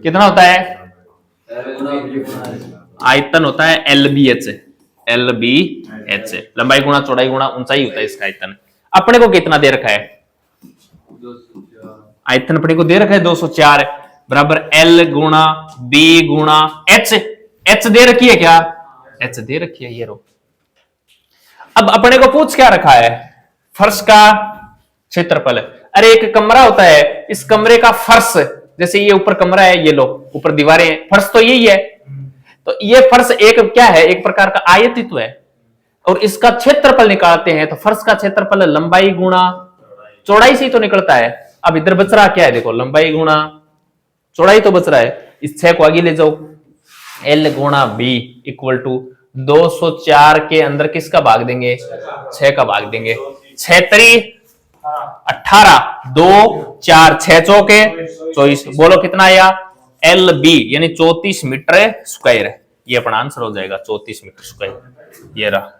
कितना होता है? आयतन होता है LBH। LBH लंबाई गुणा चौड़ाई गुणा ऊंचाई होता है इसका आयतन। अपने को कितना दे रखा है? आयतन अपने को दे रखा है 204 बराबर L गुणा B गुणा H। H दे रखी है क्या? H दे रखी है, ये रो। अब अपने को पूछ क्या रखा है? फर्श का क्षेत्रफल। अरे एक कमरा होता है, इस कमरे का फर्श, जैसे ये ऊपर कमरा है, ये लो ऊपर दीवारें हैं, फर्श तो यही है। तो ये फर्श एक क्या है? एक प्रकार का आयतित्व है। और इसका क्षेत्रफल निकालते हैं तो फर्श का क्षेत्रफल लंबाई गुणा चौड़ाई से ही तो निकलता है। अब इधर बच रहा क्या है? देखो लंबाई गुणा चौड़ाई तो बच रहा है, इस 6 को आगे ले जाओ। L गुणा B इक्वल टू 204 के अंदर किसका भाग देंगे? 6 का भाग देंगे। 6 3 18 2 4 6 चौके 24। बोलो कितना आया? LB यानी 34 मीटर स्क्वायर। ये अपना आंसर हो जाएगा 34 मीटर स्क्वायर। ये रहा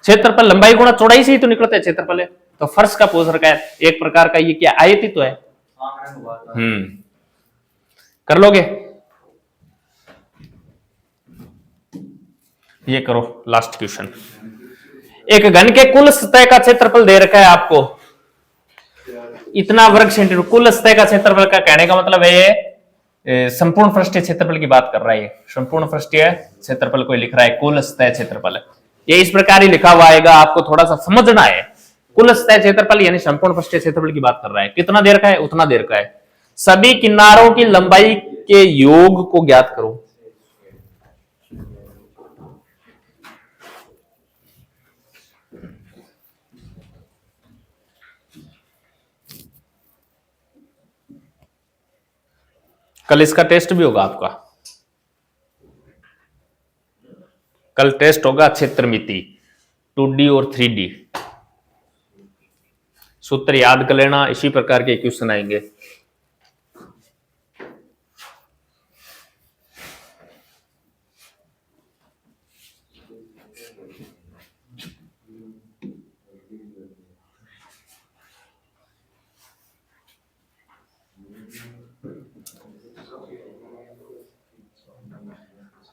क्षेत्रफल, लंबाई गुणा चौड़ाई से ही तो निकलता है क्षेत्रफल है। तो फर्श का पूछ रखा है, एक प्रकार का ये क्या आयतित्व तो है। कर लोगे? ये करो लास्ट क्वेश्चन। एक घन के कुल सतह का क्षेत्रफल दे रखा है आपको, इतना वर्ग सेंटीमीटर। कुल सतह का क्षेत्रफल का कहने का मतलब है ये संपूर्ण पृष्ठीय क्षेत्रफल की बात कर रहा है। संपूर्ण पृष्ठीय क्षेत्रफल को लिख रहा है कुल सतह क्षेत्रफल। ये इस प्रकार ही लिखा हुआ आएगा, आपको थोड़ा सा समझना है। कुल सतह क्षेत्रफल यानी संपूर्ण पृष्ठीय क्षेत्रफल की बात कर रहा है। कितना दे रखा है? उतना दे रखा है। सभी किनारों की लंबाई के योग को ज्ञात करो। कल इसका टेस्ट भी होगा आपका। कल टेस्ट होगा क्षेत्रमिति 2D और 3D। सूत्र याद कर लेना, इसी प्रकार के क्वेश्चन आएंगे।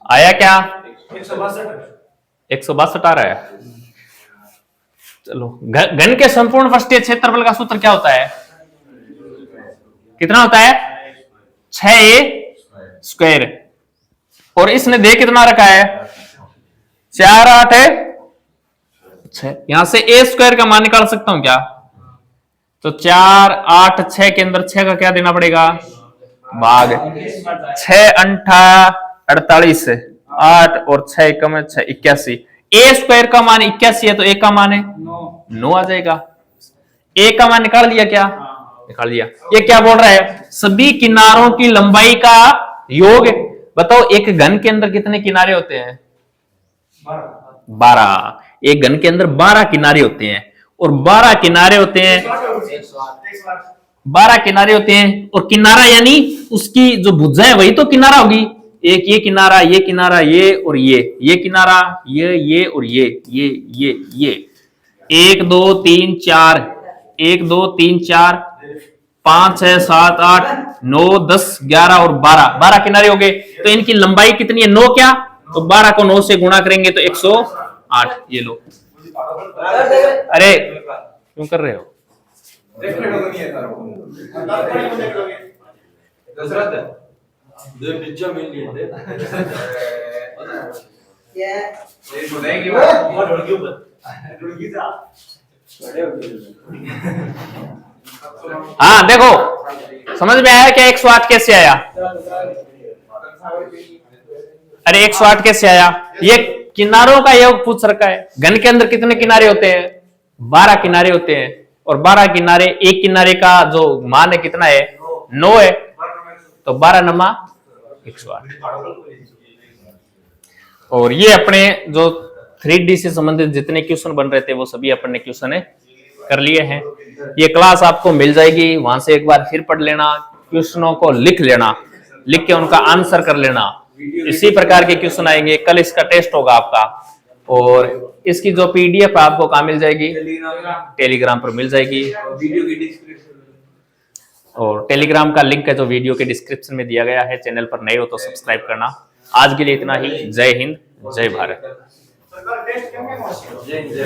आया क्या? 162 आ रहा है। चलो, घन के संपूर्ण पृष्ठीय क्षेत्रफल का सूत्र क्या होता है? कितना होता है? 6a square. और इसने दे कितना रखा है? 4 8 6। यहां से a स्क्वायर का मान निकाल सकता हूं क्या? तो 4 8 6 के अंदर 6 का क्या देना पड़ेगा? भाग। 6 8 48 8 और 6 कम 6 81। ए स्क्वायर का मान 81 है तो ए का मान है 9 आ जाएगा। ए का मान निकाल लिया क्या? निकाल लिया। ये क्या बोल रहा है? सभी किनारों की लंबाई का योग। बताओ एक घन के अंदर कितने किनारे होते हैं? 12। एक घन के अंदर 12 किनारे होते हैं। और 12 किनारे होते हैं, 12 किनारे होते हैं। और किनारा यानी उसकी जो भुजा है वही तो किनारा होगी। एक ये किनारा, ये किनारा, ये और ये किनारा, ये और ये 1 2 3 4 1 2 3 4 5 6 7 8 9, 10, 11 और 12 किनारे हो गए। तो इनकी लंबाई कितनी है? 9 क्या? तो 12 को 9 से गुणा करेंगे तो 108। ये लो। अरे क्यों कर रहे हो? हाँ देखो, समझ में आया क्या 108 कैसे आया? अरे 108 कैसे आया? ये किनारों का योग पूछ रखा है। घन के अंदर कितने किनारे होते हैं? 12 किनारे होते हैं। और 12 किनारे, एक किनारे का जो मान है कितना है? 9 है। तो 12 नमा 108। और ये अपने जो 3D से संबंधित जितने क्वेश्चन बन रहे थे वो सभी अपन ने क्वेश्चन कर लिए हैं। ये क्लास आपको मिल जाएगी, वहां से एक बार फिर पढ़ लेना, क्वेश्चनों को लिख लेना, लिख के उनका आंसर कर लेना। इसी प्रकार के क्वेश्चन आएंगे। कल इसका टेस्ट होगा आपका, और इसकी जो PDF आपको कहाँ मिल जाएगी? टेलीग्राम पर मिल जाएगी। वीडियो की डिस्क्रिप्शन और टेलीग्राम का लिंक है जो वीडियो के डिस्क्रिप्शन में दिया गया है। चैनल पर नए हो तो सब्सक्राइब करना। आज के लिए इतना ही। जय हिंद, जय भारत। जय जय